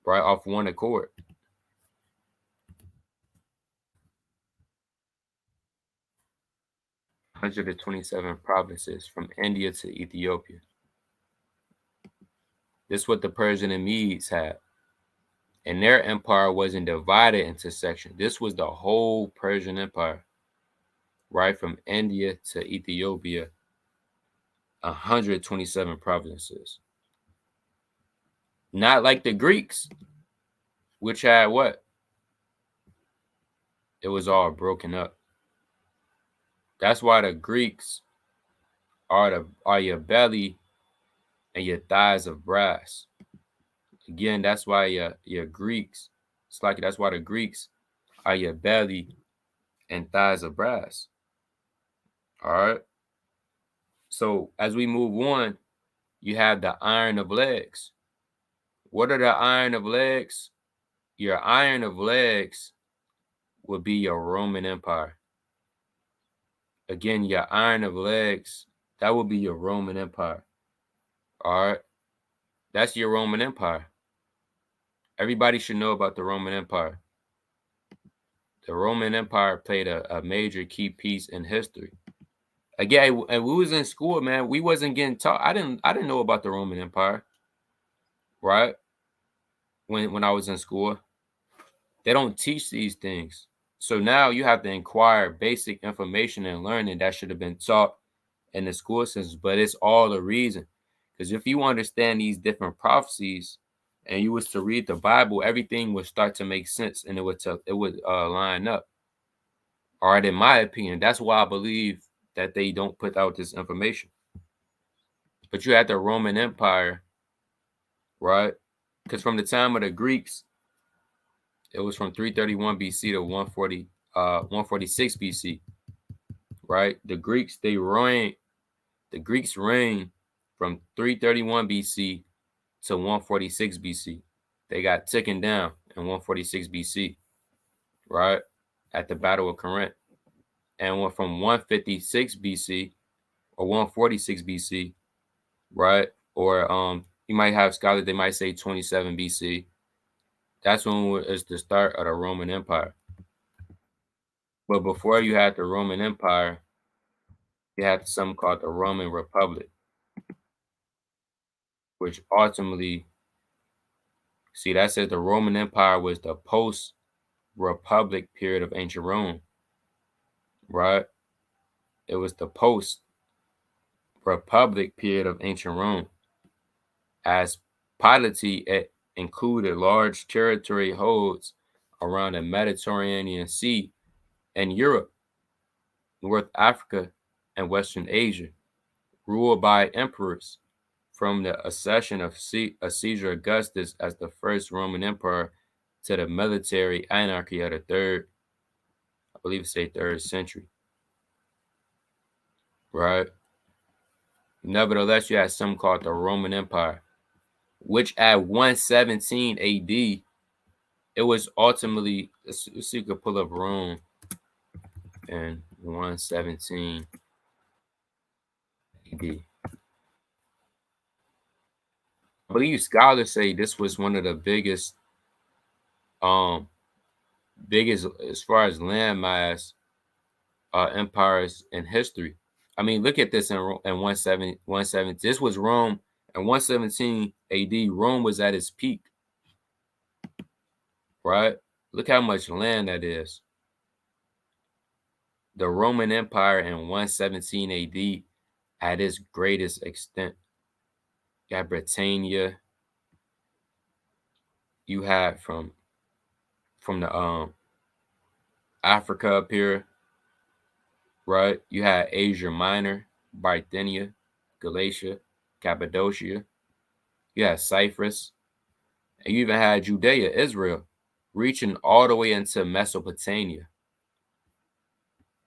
right? Off one accord. "127 provinces from India to Ethiopia." This is what the Persian and Medes had. And their empire wasn't divided into sections. This was the whole Persian Empire, right? From India to Ethiopia, 127 provinces. Not like the Greeks, which had what? It was all broken up. That's why the Greeks are your belly and your thighs of brass. Again, that's why your Greeks, that's why the Greeks are your belly and thighs of brass. All right. So as we move on, you have the iron of legs. What are the iron of legs? Your iron of legs would be your Roman Empire. Again, your iron of legs, that would be your Roman Empire. All right. That's your Roman Empire. Everybody should know about the Roman Empire. The Roman Empire played a major key piece in history. Again, and we was in school, man. We wasn't getting taught. I didn't know about the Roman Empire, right? When I was in school, they don't teach these things. So now you have to inquire basic information and learning that should have been taught in the school systems. But it's all the reason, because if you understand these different prophecies, and you was to read the Bible, everything would start to make sense, and it would line up. All right, in my opinion, that's why I believe that they don't put out this information. But you had the Roman Empire, right? Because from the time of the Greeks, it was from 331 BC to 146 BC, right? The Greeks reigned from 331 BC to 146 BC. They got taken down in 146 BC, right? At the Battle of Corinth. And went from 156 BC or 146 BC, right? Or you might have scholars, they might say 27 BC. That's when it's the start of the Roman Empire. But before you had the Roman Empire, you had something called the Roman Republic, which ultimately, see, that says the Roman Empire was the post-Republic period of ancient Rome, right? It was the post-Republic period of ancient Rome. As polity, it included large territory holds around the Mediterranean Sea and Europe, North Africa, and Western Asia, ruled by emperors from the accession of Caesar Augustus as the first Roman emperor to the military anarchy of the third I believe it's the 3rd century, right? Nevertheless, you had something called the Roman Empire, which at 117 AD, it was ultimately, let's see, you could pull up Rome in 117 AD. I believe scholars say this was one of the biggest as far as landmass empires in history. I mean, look at this in 117. This was Rome in 117 AD. Rome was at its peak, right? Look how much land that is. The Roman Empire in 117 AD at its greatest extent. You had Britannia. You had from the Africa up here, right? You had Asia Minor, Bithynia, Galatia, Cappadocia. You had Cyprus, and you even had Judea, Israel, reaching all the way into Mesopotamia.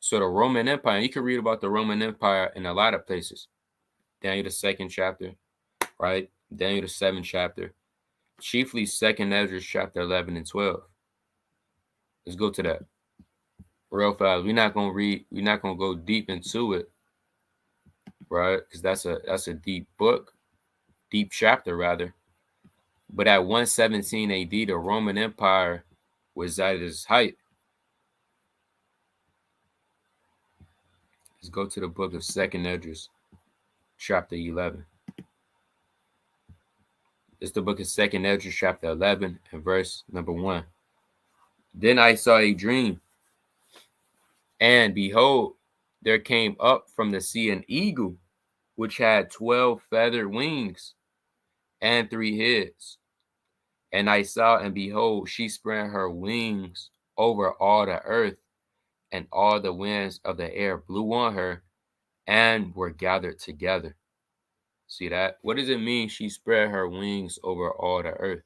So the Roman Empire, you can read about the Roman Empire in a lot of places. Daniel the 2nd chapter, right? Daniel the 7th chapter, chiefly 2nd Ezra chapter 11 and 12. Let's go to that real fast. We're not gonna go deep into it, right? Because that's a deep book, deep chapter rather. But at 117 AD, the Roman Empire was at its height. Let's go to the book of 2nd Esdras, chapter 11. It's the book of 2nd Esdras, chapter 11, and verse number 1. Then I saw a dream, and behold, there came up from the sea an eagle, which had 12 feathered wings and 3 heads. And I saw, and behold, she spread her wings over all the earth, and all the winds of the air blew on her and were gathered together. See that? What does it mean she spread her wings over all the earth?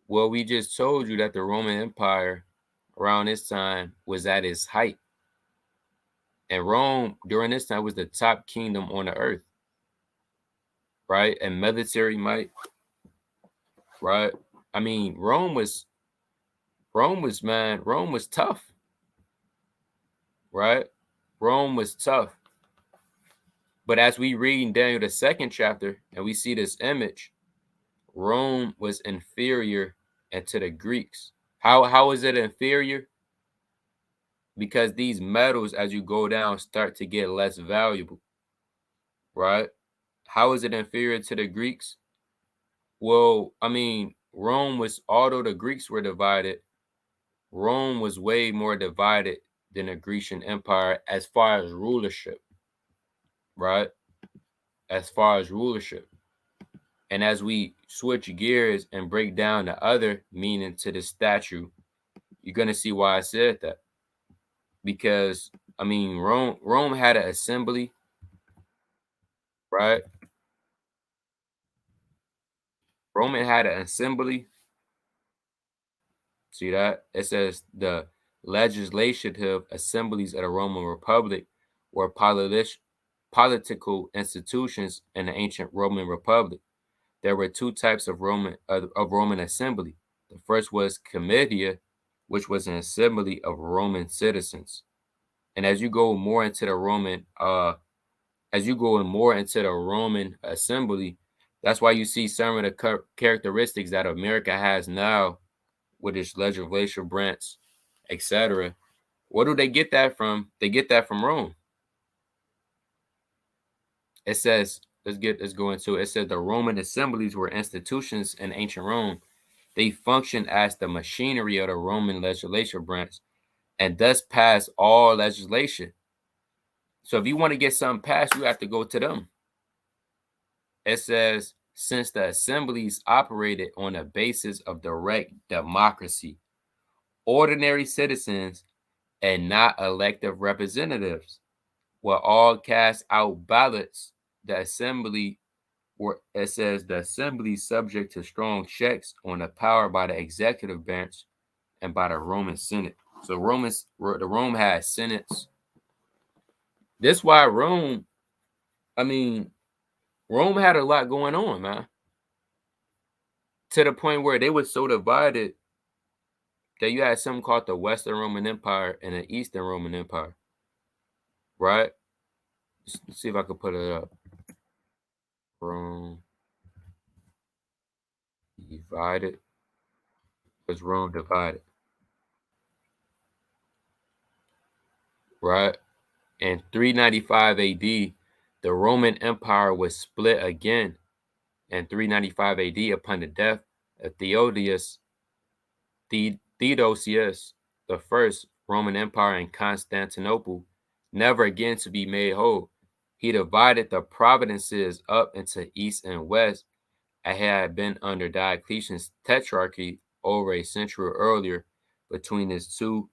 Well, we just told you that the Roman Empire around this time was at its height. And Rome during this time was the top kingdom on the earth, right? And military might, right? I mean, Rome was tough, right? Rome was tough. But as we read in Daniel the 2nd chapter, and we see this image, Rome was inferior to the Greeks. How is it inferior? Because these metals, as you go down, start to get less valuable, right? How is it inferior to the Greeks? Well, I mean, although the Greeks were divided, Rome was way more divided than the Grecian Empire as far as rulership, right? As far as rulership. And as we switch gears and break down the other meaning to the statue, you're going to see why I said that. Because, I mean, Rome had an assembly, right? Roman had an assembly. See that? It says the legislative assemblies of the Roman Republic were political institutions in the ancient Roman Republic. There were 2 types of Roman assembly. The first was comitia, which was an assembly of Roman citizens. And as you go more into the Roman assembly, that's why you see some of the characteristics that America has now with its legislative branch, etc. Where do they get that from? They get that from Rome. It says, let's go into it. It said the Roman assemblies were institutions in ancient Rome. They functioned as the machinery of the Roman legislative branch and thus passed all legislation. So if you want to get something passed, you have to go to them. It says, since the assemblies operated on the basis of direct democracy, ordinary citizens and not elective representatives were all cast out ballots. The assembly subject to strong checks on the power by the executive branch and by the Roman Senate. So Rome had senates. That's why Rome had a lot going on, man. To the point where they were so divided that you had something called the Western Roman Empire and the Eastern Roman Empire. Right? Let's see if I can put it up. Rome divided. Was Rome divided? Right? In 395 AD, the Roman Empire was split again in 395 AD upon the death of Theodosius the first Roman Empire in Constantinople, never again to be made whole. He divided the provinces up into east and west, and had been under Diocletian's tetrarchy over a century earlier between his two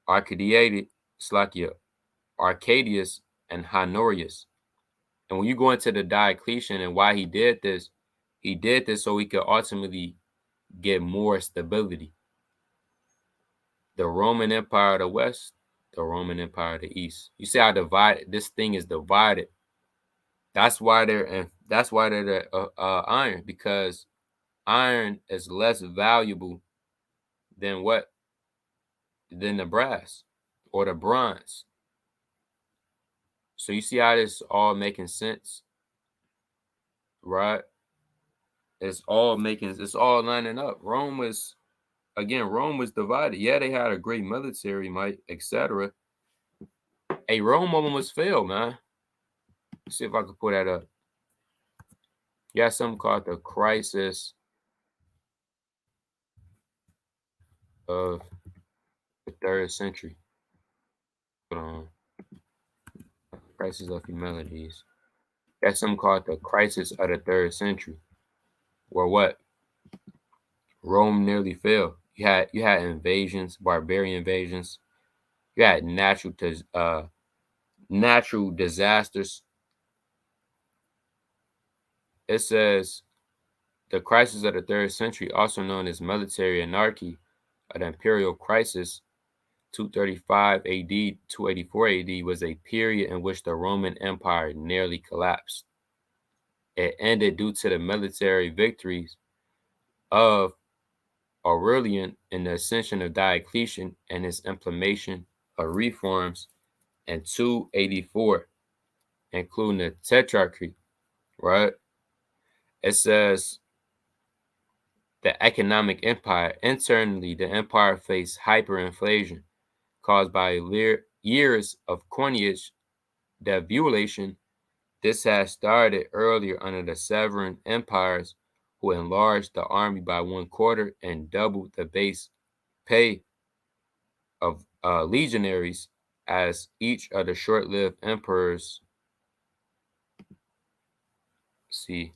Arcadius and Honorius. And when you go into the Diocletian and why he did this so he could ultimately get more stability. The Roman Empire of the West, the Roman Empire of the East. You see how divided this thing is divided. That's why they're iron, because iron is less valuable than what? Than the brass or the bronze. So you see how this all making sense, right? It's all lining up. Rome was divided. Yeah, they had a great military might, etc. Hey, Rome almost failed, man. Let's see if I can pull that up. You got something called the crisis of the 3rd century. Hold on. Crisis of Humanities. That's something called the crisis of the 3rd century. Where what? Rome nearly fell. You had invasions, barbarian invasions. You had natural disasters. It says the crisis of the 3rd century, also known as military anarchy, an imperial crisis, 235 AD, 284 AD, was a period in which the Roman Empire nearly collapsed. It ended due to the military victories of Aurelian and the ascension of Diocletian and his implementation of reforms in 284, including the Tetrarchy, right? It says the economic empire. Internally, the empire faced hyperinflation caused by years of coinage devaluation. This had started earlier under the Severan empires, who enlarged the army by 1/4 and doubled the base pay of legionaries as each of the short-lived emperors. See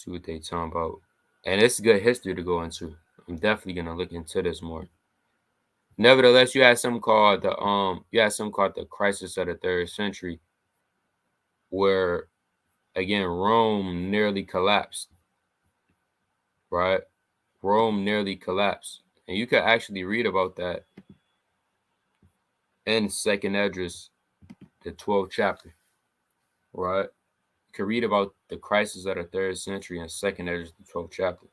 what they talking about. And it's good history to go into. I'm definitely gonna look into this more. Nevertheless, you had something called the crisis of the 3rd century, where again Rome nearly collapsed. Right? Rome nearly collapsed. And you could actually read about that in 2nd Esdras, the 12th chapter. Right? You could read about the crisis of the 3rd century in 2nd Esdras, the 12th chapter.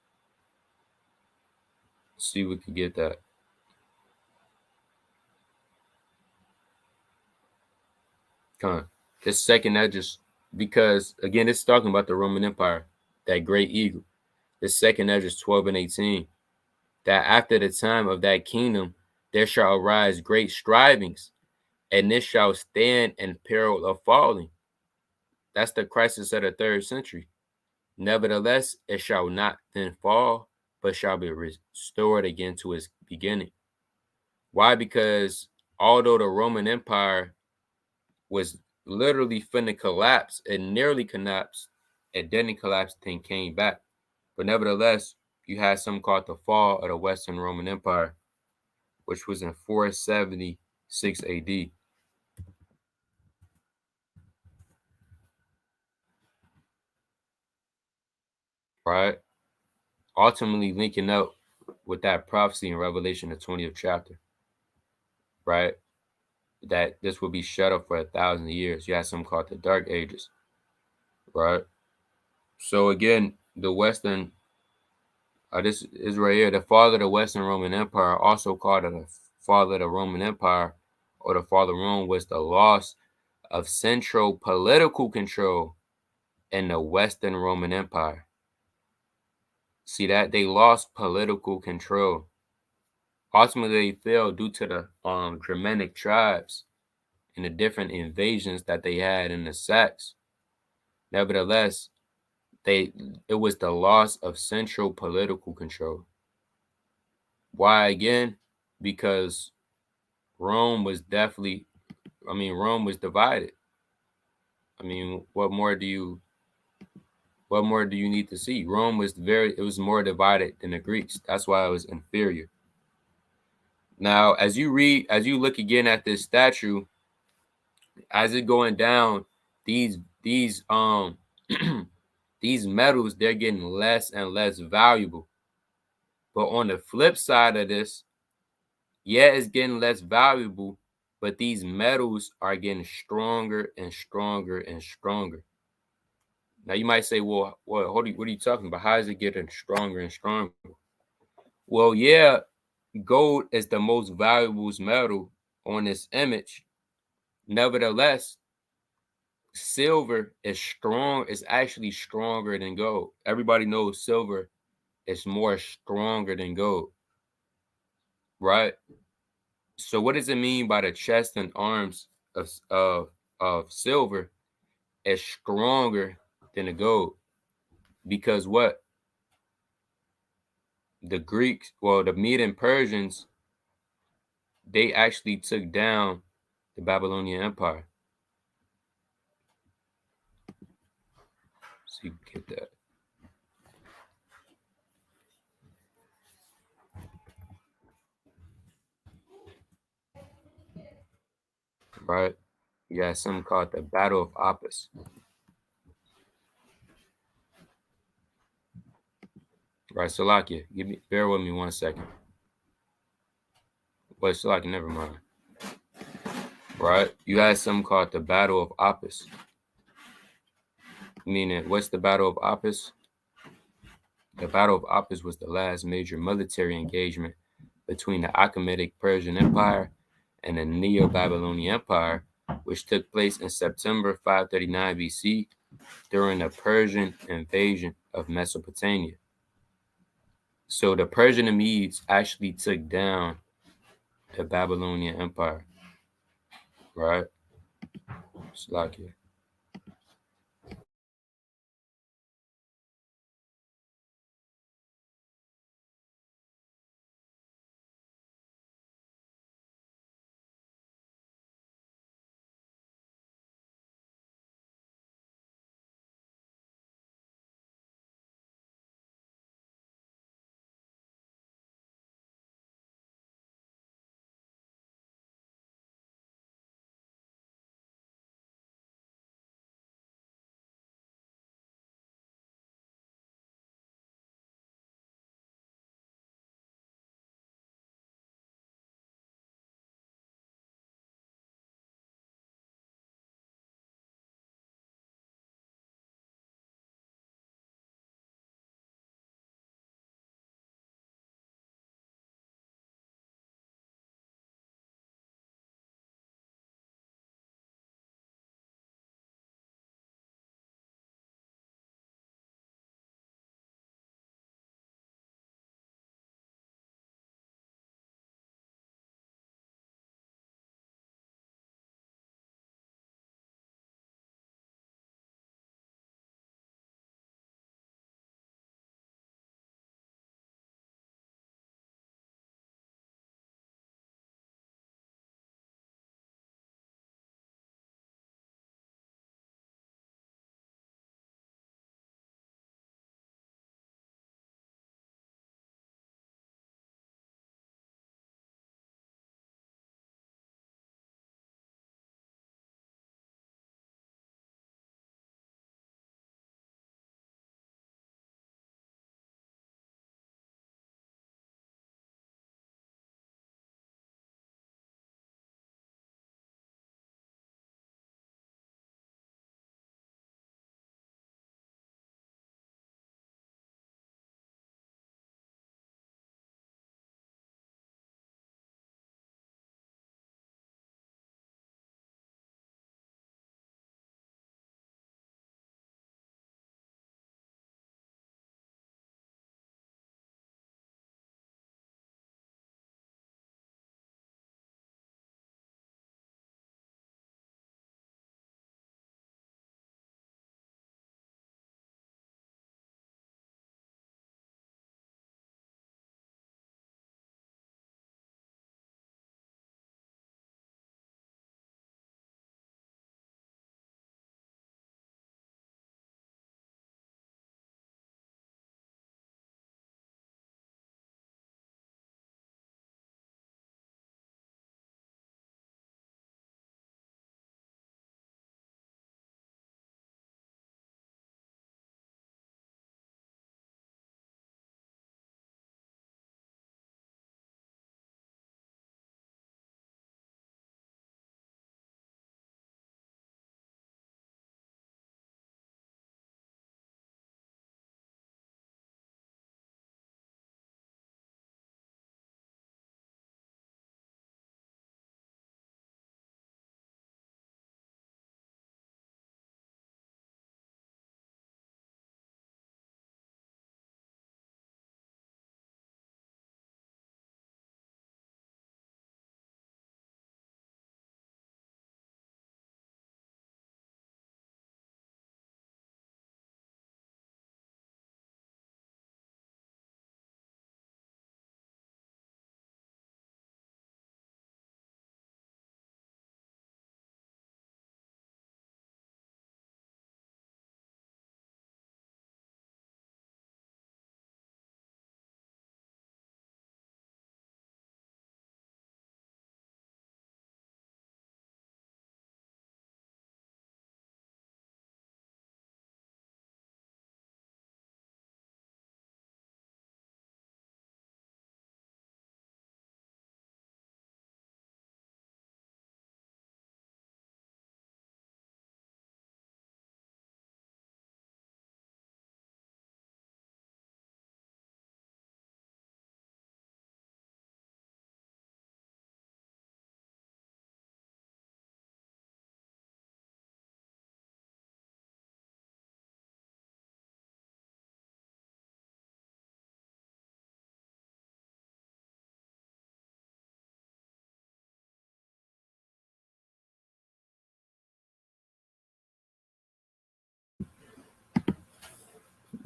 See if we could get that. Come on. This 2nd Esdras, because again, it's talking about the Roman Empire, that great eagle. This 2nd Esdras 12 and 18. That after the time of that kingdom there shall arise great strivings, and this shall stand in peril of falling. That's the crisis of the 3rd century. Nevertheless, it shall not then fall, but shall be restored again to its beginning. Why? Because although the Roman Empire was literally finna collapse, it nearly collapsed, it didn't collapse, then came back. But nevertheless, you had something called the fall of the Western Roman Empire, which was in 476 AD. Right? Ultimately linking up with that prophecy in Revelation, the 20th chapter, right? That this will be shut up for 1,000 years. You have something called the Dark Ages, right? So again, the Western, this is right here, the father of the Western Roman Empire, also called the father of the Roman Empire, or the father of Rome, was the loss of central political control in the Western Roman Empire. See that? They lost political control. Ultimately, they fell due to the Germanic tribes and the different invasions that they had in the Sacs. Nevertheless, it was the loss of central political control. Why again? Because Rome was definitely, Rome was divided. What more do you need to see? Rome was it was more divided than the Greeks. That's why it was inferior. Now, as you look again at this statue, as it going down, these these metals, they're getting less and less valuable. But on the flip side of this, yeah, it's getting less valuable, but these metals are getting stronger and stronger and stronger. Now you might say, well, what are you talking about? How is it getting stronger and stronger? Well, yeah, gold is the most valuable metal on this image. Nevertheless, silver is actually stronger than gold. Everybody knows silver is more stronger than gold, right? So what does it mean by the chest and arms of silver is stronger than the gold? Because what? The Greeks, well, the Median Persians, they actually took down the Babylonian Empire. So you get that. Right? You got something called the Battle of Apis. Right, Salakia, bear with me 1 second. Wait, Salakia, never mind. Right? You got something called the Battle of Apis. Meaning, what's the Battle of Apis? The Battle of Apis was the last major military engagement between the Achaemenid Persian Empire and the Neo-Babylonian Empire, which took place in September 539 BC during the Persian invasion of Mesopotamia. So the Persian Medes actually took down the Babylonian Empire, right? Slakia.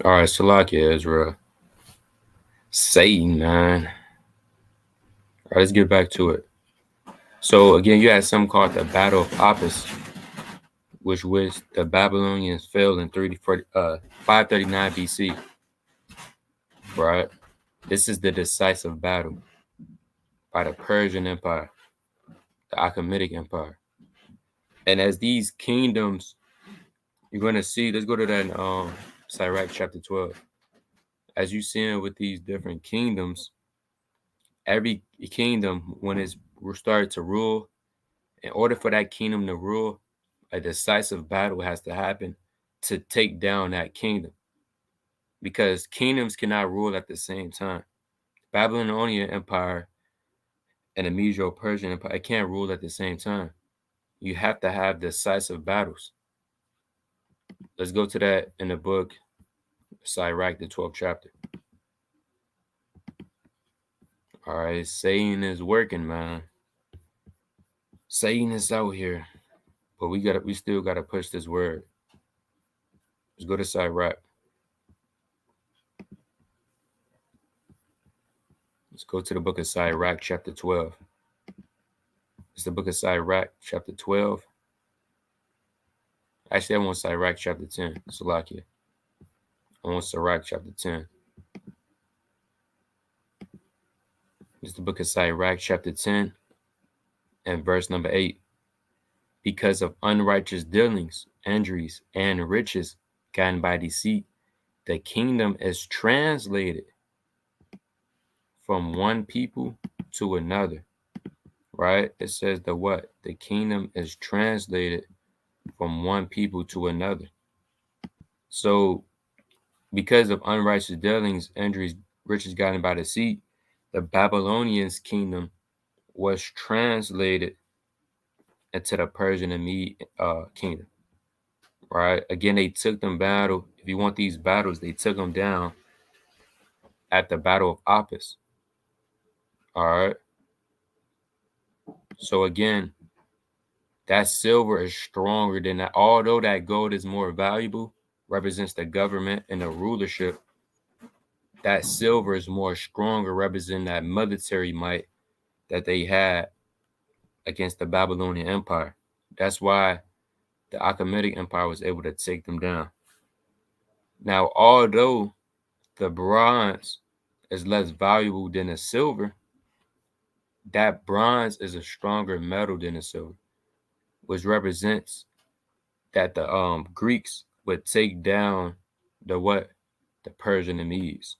All right, Salakia, Ezra. Satan, man. All right, let's get back to it. So again, you had something called the Battle of Apis, which was the Babylonians failed in 539 BC. Right? This is the decisive battle by the Persian Empire, the Achaemenid Empire. And as these kingdoms, you're going to see, let's go to that Sirach chapter 12. As you see it with these different kingdoms, every kingdom, when it's started to rule, in order for that kingdom to rule, a decisive battle has to happen to take down that kingdom. Because kingdoms cannot rule at the same time. Babylonian Empire and the Medo-Persian Empire, it can't rule at the same time. You have to have decisive battles. Let's go to that in the book, Sirach, the 12th chapter. All right, Satan is working, man. Satan is out here, but we still gotta push this word. Let's go to Sirach. Let's go to the book of Sirach, chapter 12. It's the book of Sirach, chapter 12. Actually, I want Sirach, chapter 10. Salakia. I want Sirach, chapter 10. It's the book of Sirach, chapter 10, and verse number 8. Because of unrighteous dealings, injuries, and riches gotten by deceit, the kingdom is translated from one people to another. Right? It says the what? The kingdom is translated from one people to another. So, because of unrighteous dealings, injuries, riches gotten by deceit, the Babylonians' kingdom was translated into the Persian and Mede kingdom. Right? Again, they took them battle. If you want these battles, they took them down at the Battle of Apis. All right. So again, that silver is stronger than that. Although that gold is more valuable, represents the government and the rulership, that silver is more stronger, representing that military might that they had against the Babylonian Empire. That's why the Achaemenid Empire was able to take them down. Now, although the bronze is less valuable than the silver, that bronze is a stronger metal than the silver, which represents that the Greeks would take down the what? The Persian and Medes.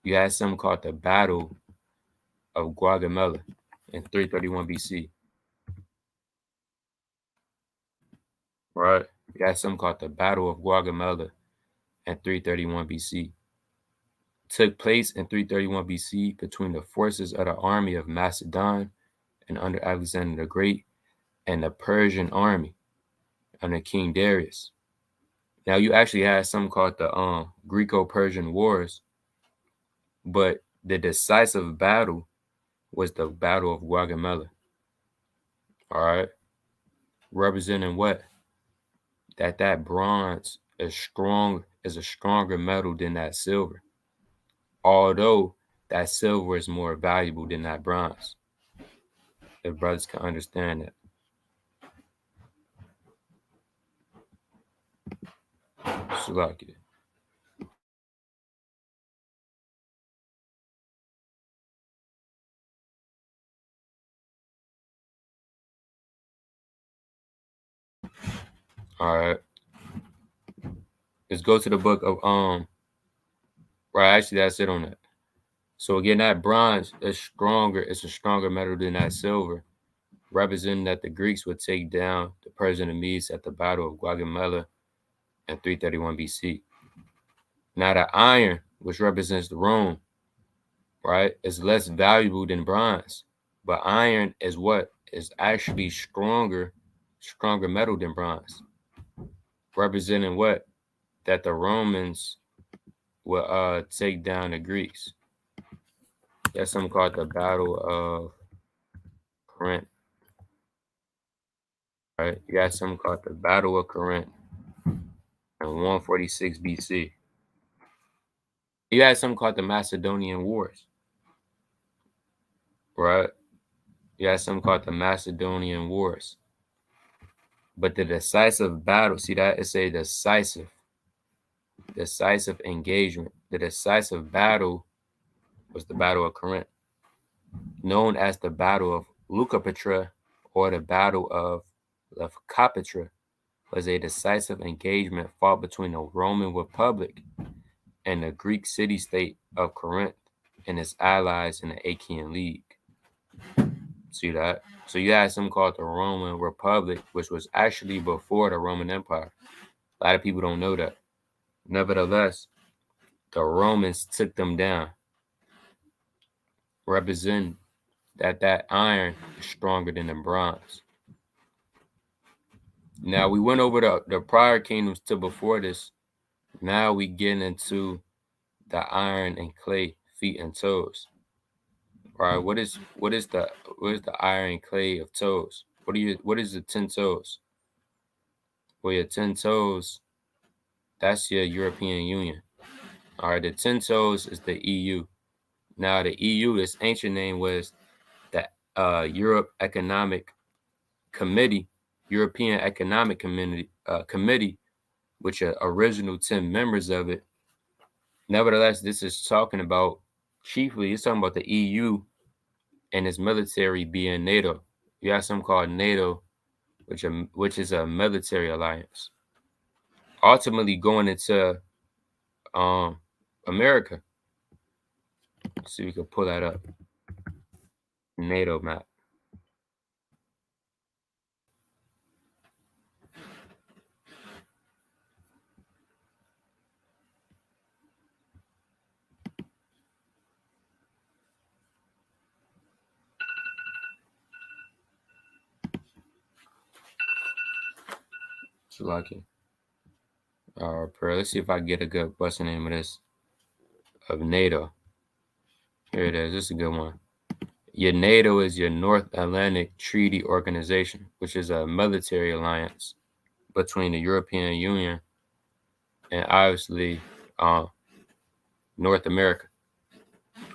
You had something called the Battle of Gaugamela in 331 BC. Right? You had something called the Battle of Gaugamela in 331 BC. Took place in 331 BC between the forces of the army of Macedon and under Alexander the Great and the Persian army under King Darius. Now you actually had something called the Greco-Persian Wars, but the decisive battle was the Battle of Gaugamela. All right, representing what? That bronze is a stronger metal than that silver. Although that silver is more valuable than that bronze. If brothers can understand that. So like it. All right. Let's go to the book of right, actually that's it on that. So again, that bronze is stronger, it's a stronger metal than that silver, representing that the Greeks would take down the Persian and Medes at the Battle of Gaugamela in 331 BC. Now the iron, which represents the Rome, right, is less valuable than bronze. But iron is what? Is actually stronger metal than bronze. Representing what? That the Romans will take down the Greeks. That's something called the Battle of Corinth. Right? You got something called the Battle of Corinth in 146 BC. You had something called the Macedonian Wars, right? You had something called the Macedonian Wars. But the decisive battle, see that? It's a decisive engagement. The decisive battle was the Battle of Corinth, known as the Battle of Leucopetra or the Battle of Leucopetra, was a decisive engagement fought between the Roman Republic and the Greek city-state of Corinth and its allies in the Achaean League. See that? So you had something called the Roman Republic, which was actually before the Roman Empire. A lot of people don't know that. Nevertheless, the Romans took them down, representing that iron is stronger than the bronze. Now we went over the prior kingdoms to before this. Now we get into the iron and clay feet and toes. All right, what is the iron and clay of toes? What is the 10 toes? Well, your 10 toes, that's your European Union. All right, the 10 toes is the EU. Now the EU, its ancient name was the European Economic Committee, Committee, which are original 10 members of it. Nevertheless, this is talking about chiefly, it's talking about the EU and its military being NATO. You have something called NATO, which is a military alliance. Ultimately going into America. Let's see if we can pull that up. NATO map. Lucky. Let's see if I get a good, what's the name of this? Of NATO. Here it is. This is a good one. Your NATO is your North Atlantic Treaty Organization, which is a military alliance between the European Union and obviously North America.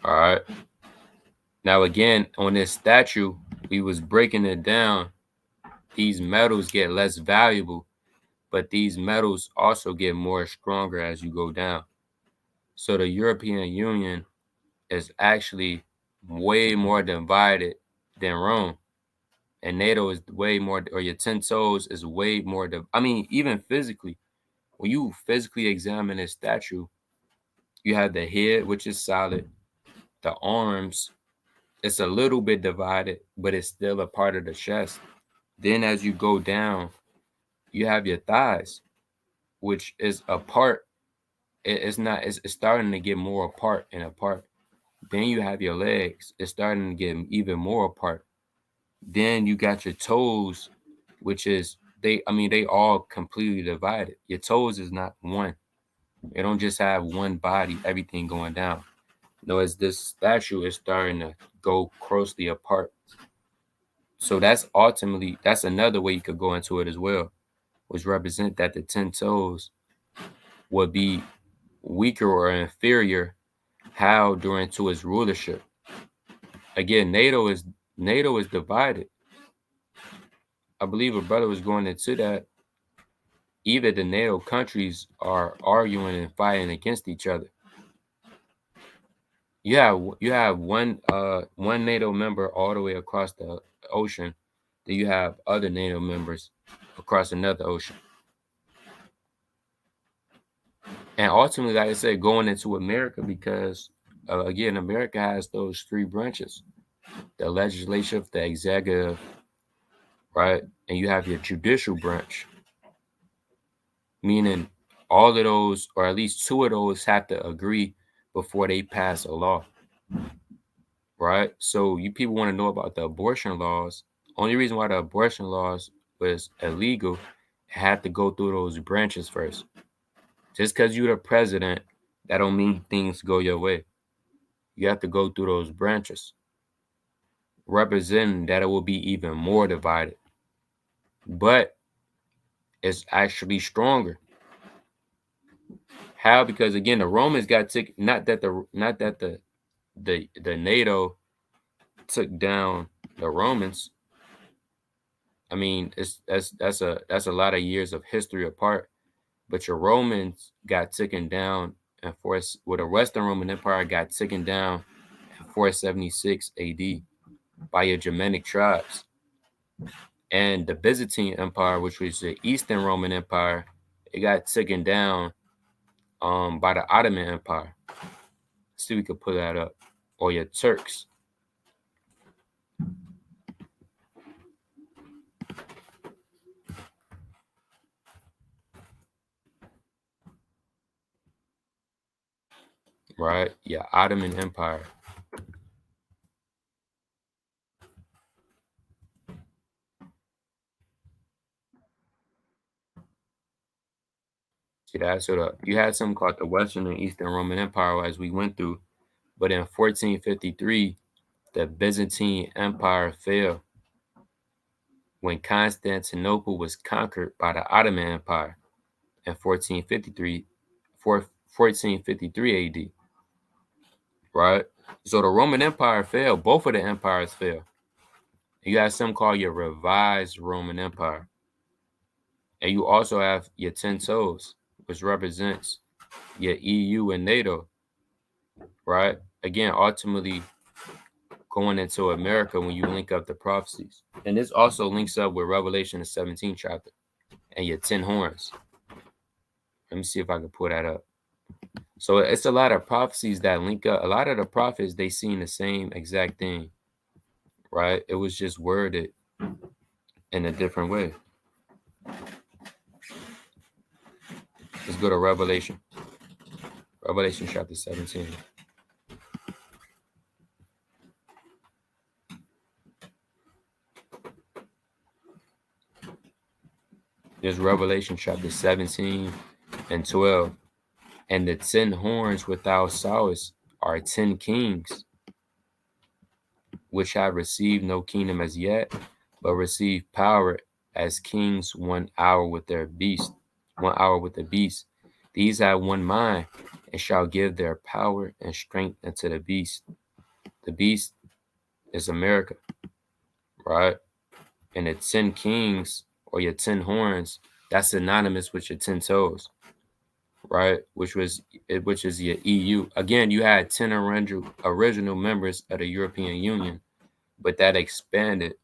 All right. Now again, on this statue, we was breaking it down. These metals get less valuable, but these metals also get more stronger as you go down. So the European Union is actually way more divided than Rome. And NATO is way more, or your 10 toes is way more. I mean, even physically, when you physically examine this statue, you have the head, which is solid. The arms, it's a little bit divided, but it's still a part of the chest. Then as you go down, you have your thighs, which is a part. It's starting to get more apart and apart. Then you have your legs. It's starting to get even more apart. Then you got your toes, which is they all completely divided. Your toes is not one. They don't just have one body, everything going down. No, as this statue is starting to go closely apart. So that's another way you could go into it as well, which represent that the 10 toes would be weaker or inferior how during to its rulership. Again, NATO is divided. I believe a brother was going into that. Either the NATO countries are arguing and fighting against each other. You have one NATO member all the way across the ocean. Then you have other NATO members across another ocean. And ultimately, like I said, going into America, because again, America has those three branches: the legislative, the executive, right? And you have your judicial branch, meaning all of those, or at least two of those, have to agree before they pass a law, right? So you people want to know about the abortion laws. Only reason why the abortion laws was illegal, it had to go through those branches first. Just because you're the president, that don't mean things go your way. You have to go through those branches, representing that it will be even more divided. But it's actually stronger How? Because again, the Romans got took. Not that the NATO took down the Romans. I mean, that's a lot of years of history apart. But your Romans got taken down and the Western Roman Empire got taken down in 476 AD by your Germanic tribes. And the Byzantine Empire, which was the Eastern Roman Empire, it got taken down by the Ottoman Empire. Let's see if we could pull that up. Or your Turks. Right? Yeah, Ottoman Empire. See that? So you had something called the Western and Eastern Roman Empire as we went through. But in 1453, the Byzantine Empire fell when Constantinople was conquered by the Ottoman Empire in 1453 AD. Right? So the Roman Empire fell. Both of the empires fell. You got something called your revised Roman Empire. And you also have your 10 toes, which represents your EU and NATO. Right? Again, ultimately going into America when you link up the prophecies. And this also links up with Revelation, the 17th chapter, and your 10 horns. Let me see if I can pull that up. So it's a lot of prophecies that link up. A lot of the prophets, they seen the same exact thing, right? It was just worded in a different way. Let's go to Revelation. Revelation chapter 17. There's Revelation chapter 17 and 12. And the 10 horns which thou sawest are 10 kings, which have received no kingdom as yet, but receive power as kings 1 hour with their beast. 1 hour with the beast. These have one mind, and shall give their power and strength unto the beast. The beast is America, right? And the 10 kings or your 10 horns, that's synonymous with your 10 toes, right? Which is your EU. Again, you had 10 original members of the European Union, but that expanded.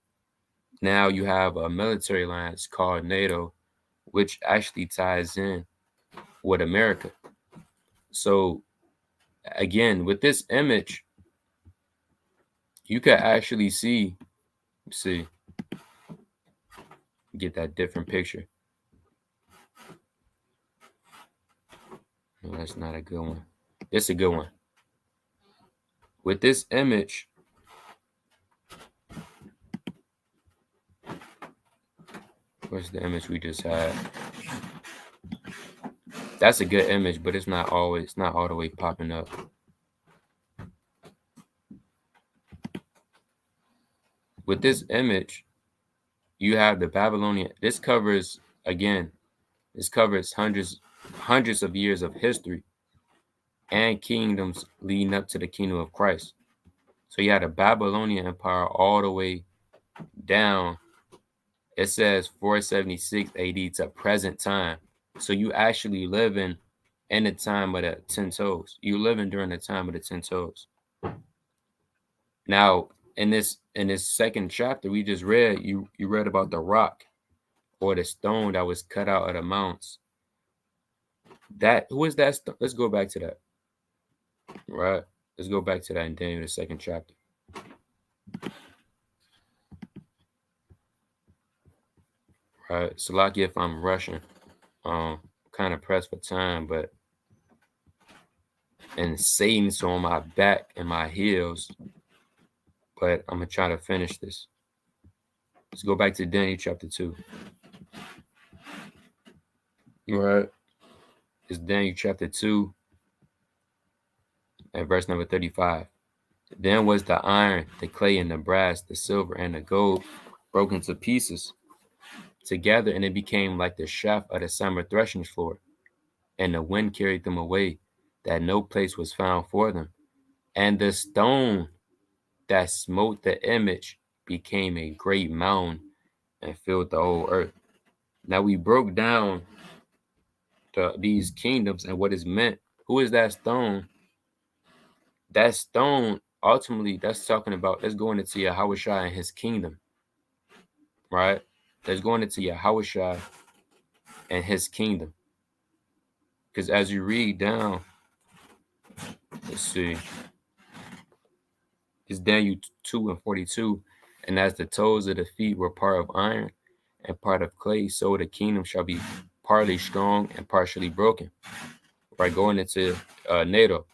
Now you have a military alliance called NATO, which actually ties in with America. So again, with this image, you can actually see, get that different picture. No, that's not a good one. It's a good one. With this image, where's the image we just had? That's a good image, but it's not all the way popping up. With this image, you have the Babylonian. This covers hundreds of years of history and kingdoms leading up to the kingdom of Christ. So you had the Babylonian Empire all the way down. It says 476 AD to present time. So you actually living in the time of the 10 toes. You living during the time of the 10 toes. Now, in this second chapter we just read, you read about the rock or the stone that was cut out of the mounts. Who is that? Let's go back to that. Right? Let's go back to that in Daniel, the second chapter. Right. So lucky if I'm rushing. Kind of pressed for time, and Satan's on my back and my heels. But I'm gonna try to finish this. Let's go back to Daniel chapter 2. Right. It's Daniel chapter 2 and verse number 35. Then was the iron, the clay, and the brass, the silver, and the gold broken to pieces together, and it became like the shaft of the summer threshing floor. and the wind carried them away, that no place was found for them. And the stone that smote the image became a great mound and filled the whole earth. Now we broke down these kingdoms and what is meant. Who is that stone? That stone, ultimately, that's talking about, that's going into Yahushua and his kingdom, right? That's going into Yahushua and his kingdom. Because as you read down, let's see, it's Daniel 2:42. And as the toes of the feet were part of iron and part of clay, so the kingdom shall be partly strong and partially broken. Right, going into NATO,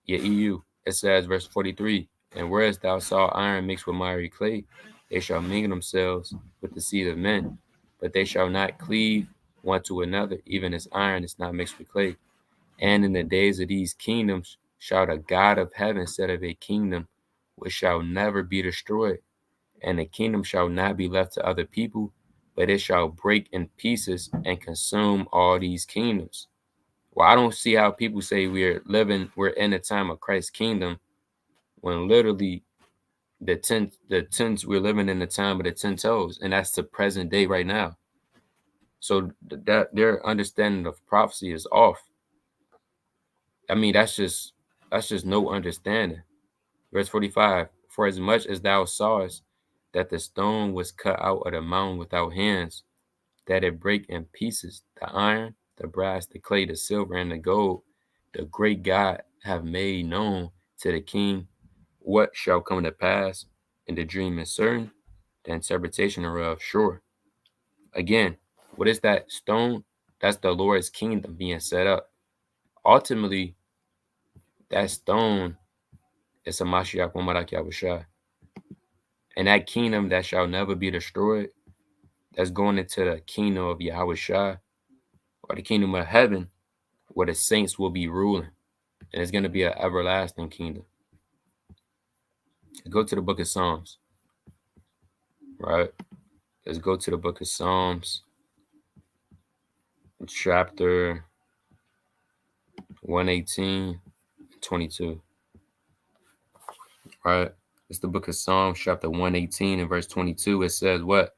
EU, it says, verse 43, and whereas thou saw iron mixed with miry clay, they shall mingle themselves with the seed of men, but they shall not cleave one to another, even as iron is not mixed with clay. And in the days of these kingdoms shall the God of heaven set of a kingdom which shall never be destroyed, and the kingdom shall not be left to other people, but it shall break in pieces and consume all these kingdoms. Well, I don't see how people say we're in the time of Christ's kingdom, when literally we're living in the time of the 10 toes, and that's the present day right now. So that their understanding of prophecy is off. I mean, that's just no understanding. Verse 45, for as much as thou sawest that the stone was cut out of the mountain without hands, that it break in pieces the iron, the brass, the clay, the silver, and the gold, the great God have made known to the king what shall come to pass, and the dream is certain, the interpretation thereof sure. Again, what is that stone? That's the Lord's kingdom being set up. Ultimately, that stone is a Mashiach Muhammad Yahushua. And that kingdom that shall never be destroyed, that's going into the kingdom of Yahushua, or the kingdom of heaven, where the saints will be ruling. And it's going to be an everlasting kingdom. Go to the book of Psalms, right? Let's go to the book of Psalms, chapter 118, 22. Right? It's the book of Psalms, chapter 118 and verse 22. It says what?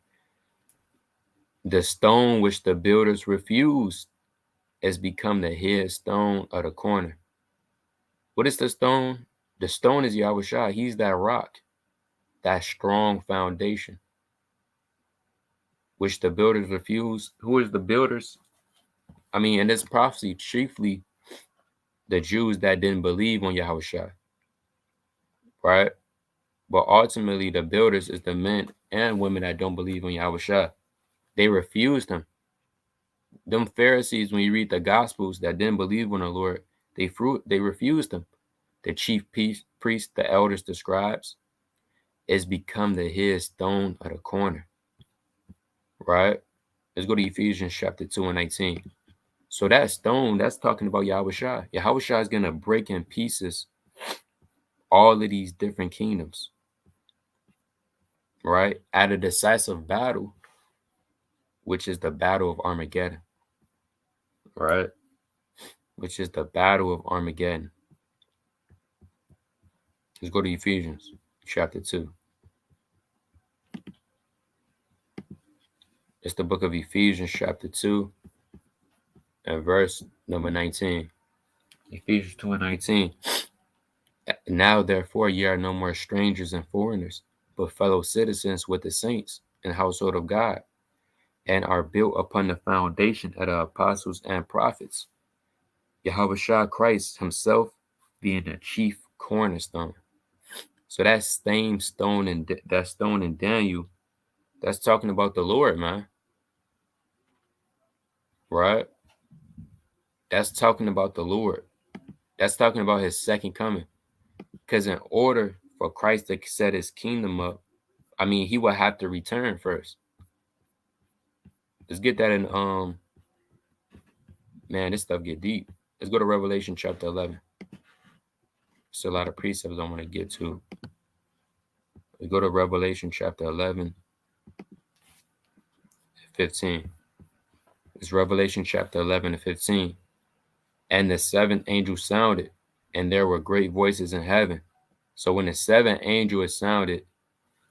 The stone which the builders refused has become the headstone of the corner. What is the stone? The stone is Yahushua. He's that rock, that strong foundation, which the builders refused. Who is the builders? I mean, in this prophecy, chiefly the Jews that didn't believe on Yahushua, right? But ultimately, the builders is the men and women that don't believe on Yahushua. They refused him. Them Pharisees, when you read the Gospels, that didn't believe on the Lord, they refused him. The chief priests, the elders, the scribes, is become the headstone of the corner, right? Let's go to Ephesians chapter 2 and 19. So that stone, that's talking about Yahushua. Yahushua is going to break in pieces all of these different kingdoms, right? At a decisive battle, which is the battle of Armageddon, right? Which is the battle of Armageddon. Let's go to Ephesians chapter 2. It's the book of Ephesians chapter 2 and verse number 19. Ephesians 2 and 19. Now, therefore, ye are no more strangers and foreigners, but fellow citizens with the saints and household of God, and are built upon the foundation of the apostles and prophets, Yahushua Christ himself being the chief cornerstone. So that same stone in Daniel, that's talking about the Lord, man. Right? That's talking about the Lord. That's talking about his second coming. Because in order for Christ to set his kingdom up, I mean, he would have to return first. Let's get that in, man, this stuff get deep. Let's go to Revelation chapter 11. There's a lot of precepts I want to get to. Let's go to Revelation chapter 11, 15. It's Revelation chapter 11 and 15. And the seventh angel sounded, and there were great voices in heaven. So when the seventh angel is sounded,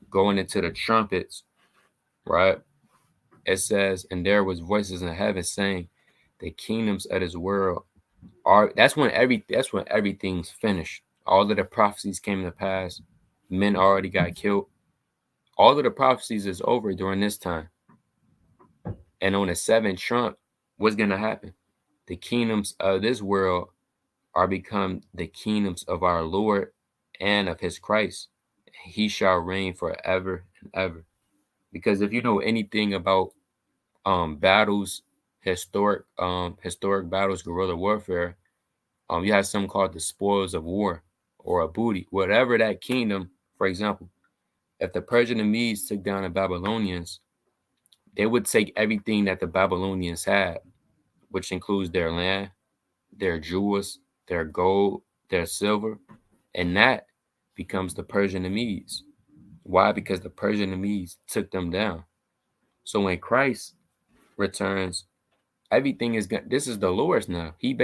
going into the trumpets, right? It says, and there was voices in heaven saying, the kingdoms of this world are. That's when everything's finished. All of the prophecies came to pass. Men already got killed. All of the prophecies is over during this time. And on the seventh trump, what's gonna happen? The kingdoms of this world are become the kingdoms of our Lord and of his Christ. He shall reign forever and ever. Because if you know anything about battles, historic battles, guerrilla warfare, you have something called the spoils of war or a booty. Whatever that kingdom, for example, if the Persian and Medes took down the Babylonians, they would take everything that the Babylonians had, which includes their land, their jewels, their gold, their silver, and that becomes the Persian and Medes. Why? Because the Persian and Medes took them down. So when Christ returns, everything is good. This is the Lord's now. He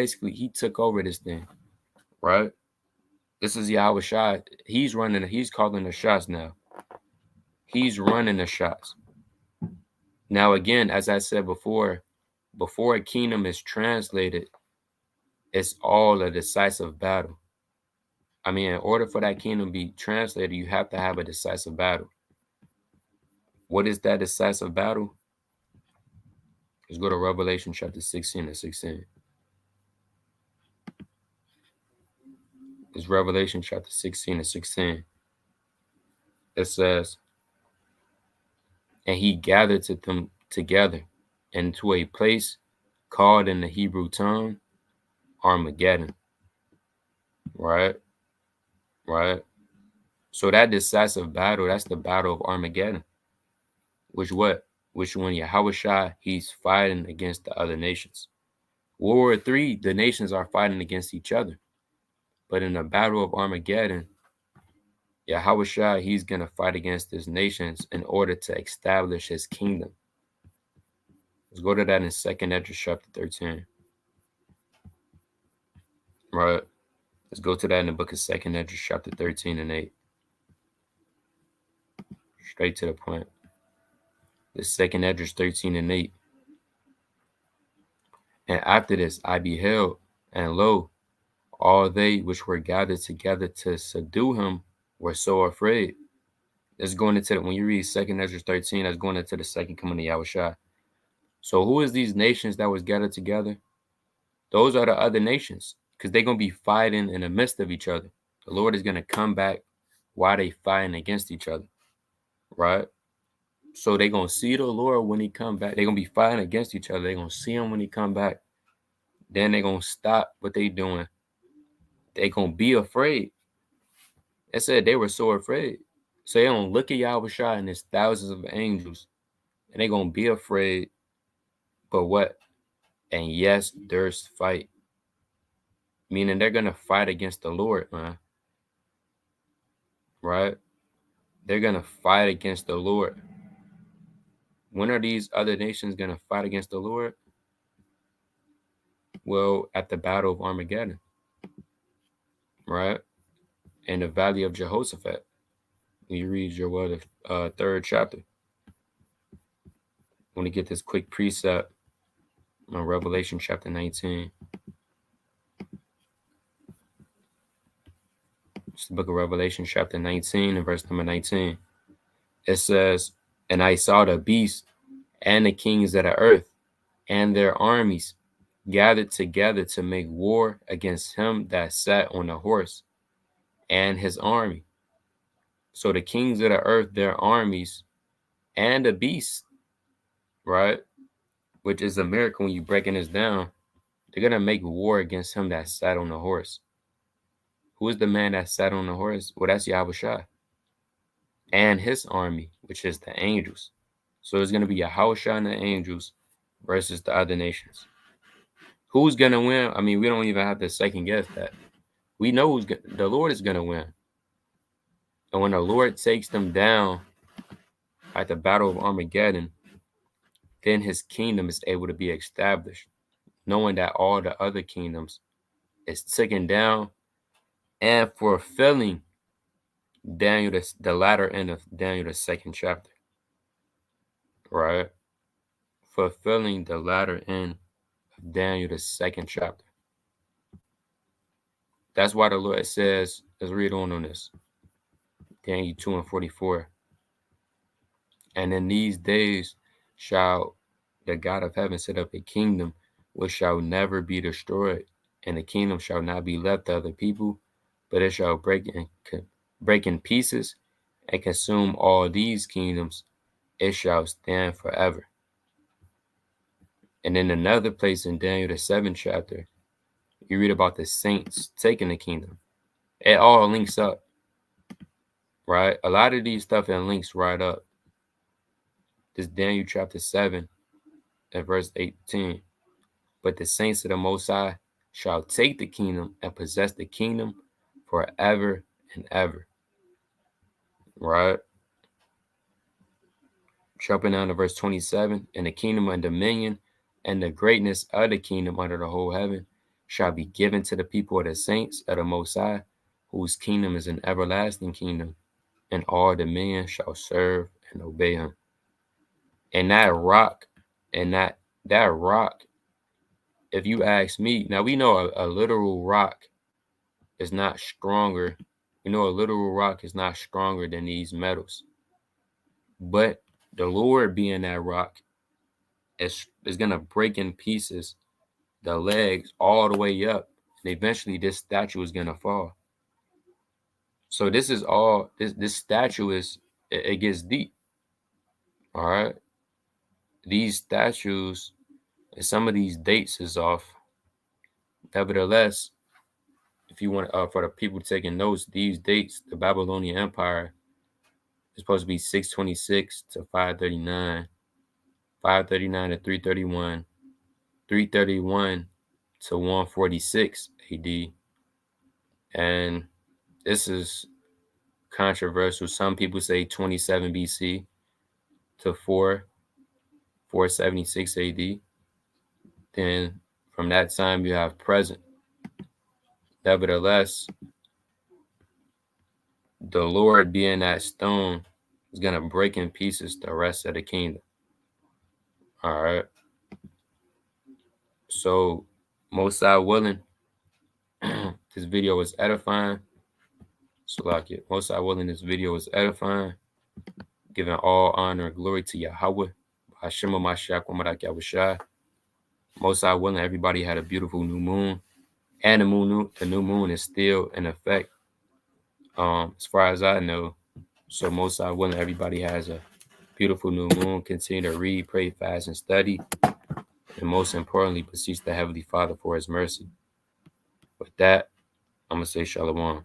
took over this thing, right? This is Yahweh Shai. He's calling the shots now. He's running the shots. Now, again, as I said before a kingdom is translated, it's all a decisive battle. I mean, in order for that kingdom to be translated, you have to have a decisive battle. What is that decisive battle? Let's go to Revelation chapter 16 and 16. It's Revelation chapter 16 and 16. It says, and he gathered them together into a place called in the Hebrew tongue Armageddon. Right? So that decisive battle, that's the battle of Armageddon. Which when Yahweh Shai, he's fighting against the other nations. World War III, the nations are fighting against each other. But in the battle of Armageddon, Yahweh Shai, he's going to fight against his nations in order to establish his kingdom. Let's go to that in 2nd Esdras chapter 13. Right. Let's go to that in the book of 2nd Esdras chapter 13 and 8. Straight to the point. The 2nd Esdras 13 and 8. And after this I beheld, and lo, all they which were gathered together to subdue him were so afraid. That's going into when you read 2nd Esdras 13, that's going into the second coming of Yahweh Shai. So who is these nations that was gathered together? Those are the other nations, because they're going to be fighting in the midst of each other. The Lord is going to come back while they fighting against each other, right? So they're going to see the Lord when he come back. They're going to be fighting against each other. They're going to see him when he come back. Then they're going to stop what they doing. They're going to be afraid. It said they were so afraid. So they're going to look at Yahweh Shai and there's thousands of angels, and they're going to be afraid. But what? And yes, there's fight. Meaning they're going to fight against the Lord, man. Right? They're going to fight against the Lord. When are these other nations going to fight against the Lord? Well, at the battle of Armageddon. Right? In the valley of Jehoshaphat. You read your word of 3rd chapter. I want to get this quick precept on Revelation chapter 19. It's the book of Revelation chapter 19 and verse number 19. It says, and I saw the beast and the kings of the earth and their armies gathered together to make war against him that sat on the horse and his army. So the kings of the earth, their armies, and the beast, right? Which is a miracle when you're breaking this down. They're going to make war against him that sat on the horse. Who is the man that sat on the horse? Well, that's Yahweh Shai. And his army, which is the angels. So it's going to be Yahweh Shai and the angels versus the other nations. Who's going to win? I mean, we don't even have to second guess that. We know the Lord is going to win. And when the Lord takes them down at the battle of Armageddon, then his kingdom is able to be established, knowing that all the other kingdoms is taken down, and fulfilling Daniel, the latter end of Daniel, the 2nd chapter, right? Fulfilling the latter end of Daniel, the 2nd chapter. That's why the Lord says, let's read on this. Daniel 2:44. And in these days shall the God of heaven set up a kingdom which shall never be destroyed, and the kingdom shall not be left to other people, but it shall break in pieces and consume all these kingdoms. It shall stand forever. And in another place in Daniel, the 7th chapter, you read about the saints taking the kingdom. It all links up, right? A lot of these stuff it links right up. This Daniel chapter 7 and verse 18. But the saints of the Most High shall take the kingdom and possess the kingdom forever and ever. Right? Jumping down to verse 27. And the kingdom and dominion and the greatness of the kingdom under the whole heaven shall be given to the people of the saints of the Most High, whose kingdom is an everlasting kingdom, and all dominion shall serve and obey him. And that rock, if you ask me, now we know a literal rock is not stronger. We know a literal rock is not stronger than these metals. But the Lord being that rock is going to break in pieces the legs all the way up. And eventually this statue is going to fall. So this is all, this statue is, it gets deep. All right. These statues, and some of these dates is off. Nevertheless, if you want, for the people taking notes, these dates, the Babylonian Empire is supposed to be 626 to 539, 539 to 331, 331 to 146 AD. And this is controversial. Some people say 27 BC to 476 AD. Then from that time you have present. Nevertheless, the Lord being that stone is going to break in pieces the rest of the kingdom. All right. So, most High willing, this video was edifying. Most High willing, this video was edifying. Giving all honor and glory to Yahweh. Hashem Mashiach Wamadak Yahushua. Most High willing, everybody had a beautiful new moon. And the new moon is still in effect. As far as I know. So most High willing, everybody has a beautiful new moon. Continue to read, pray, fast, and study. And most importantly, beseech the Heavenly Father for his mercy. With that, I'm going to say Shalom.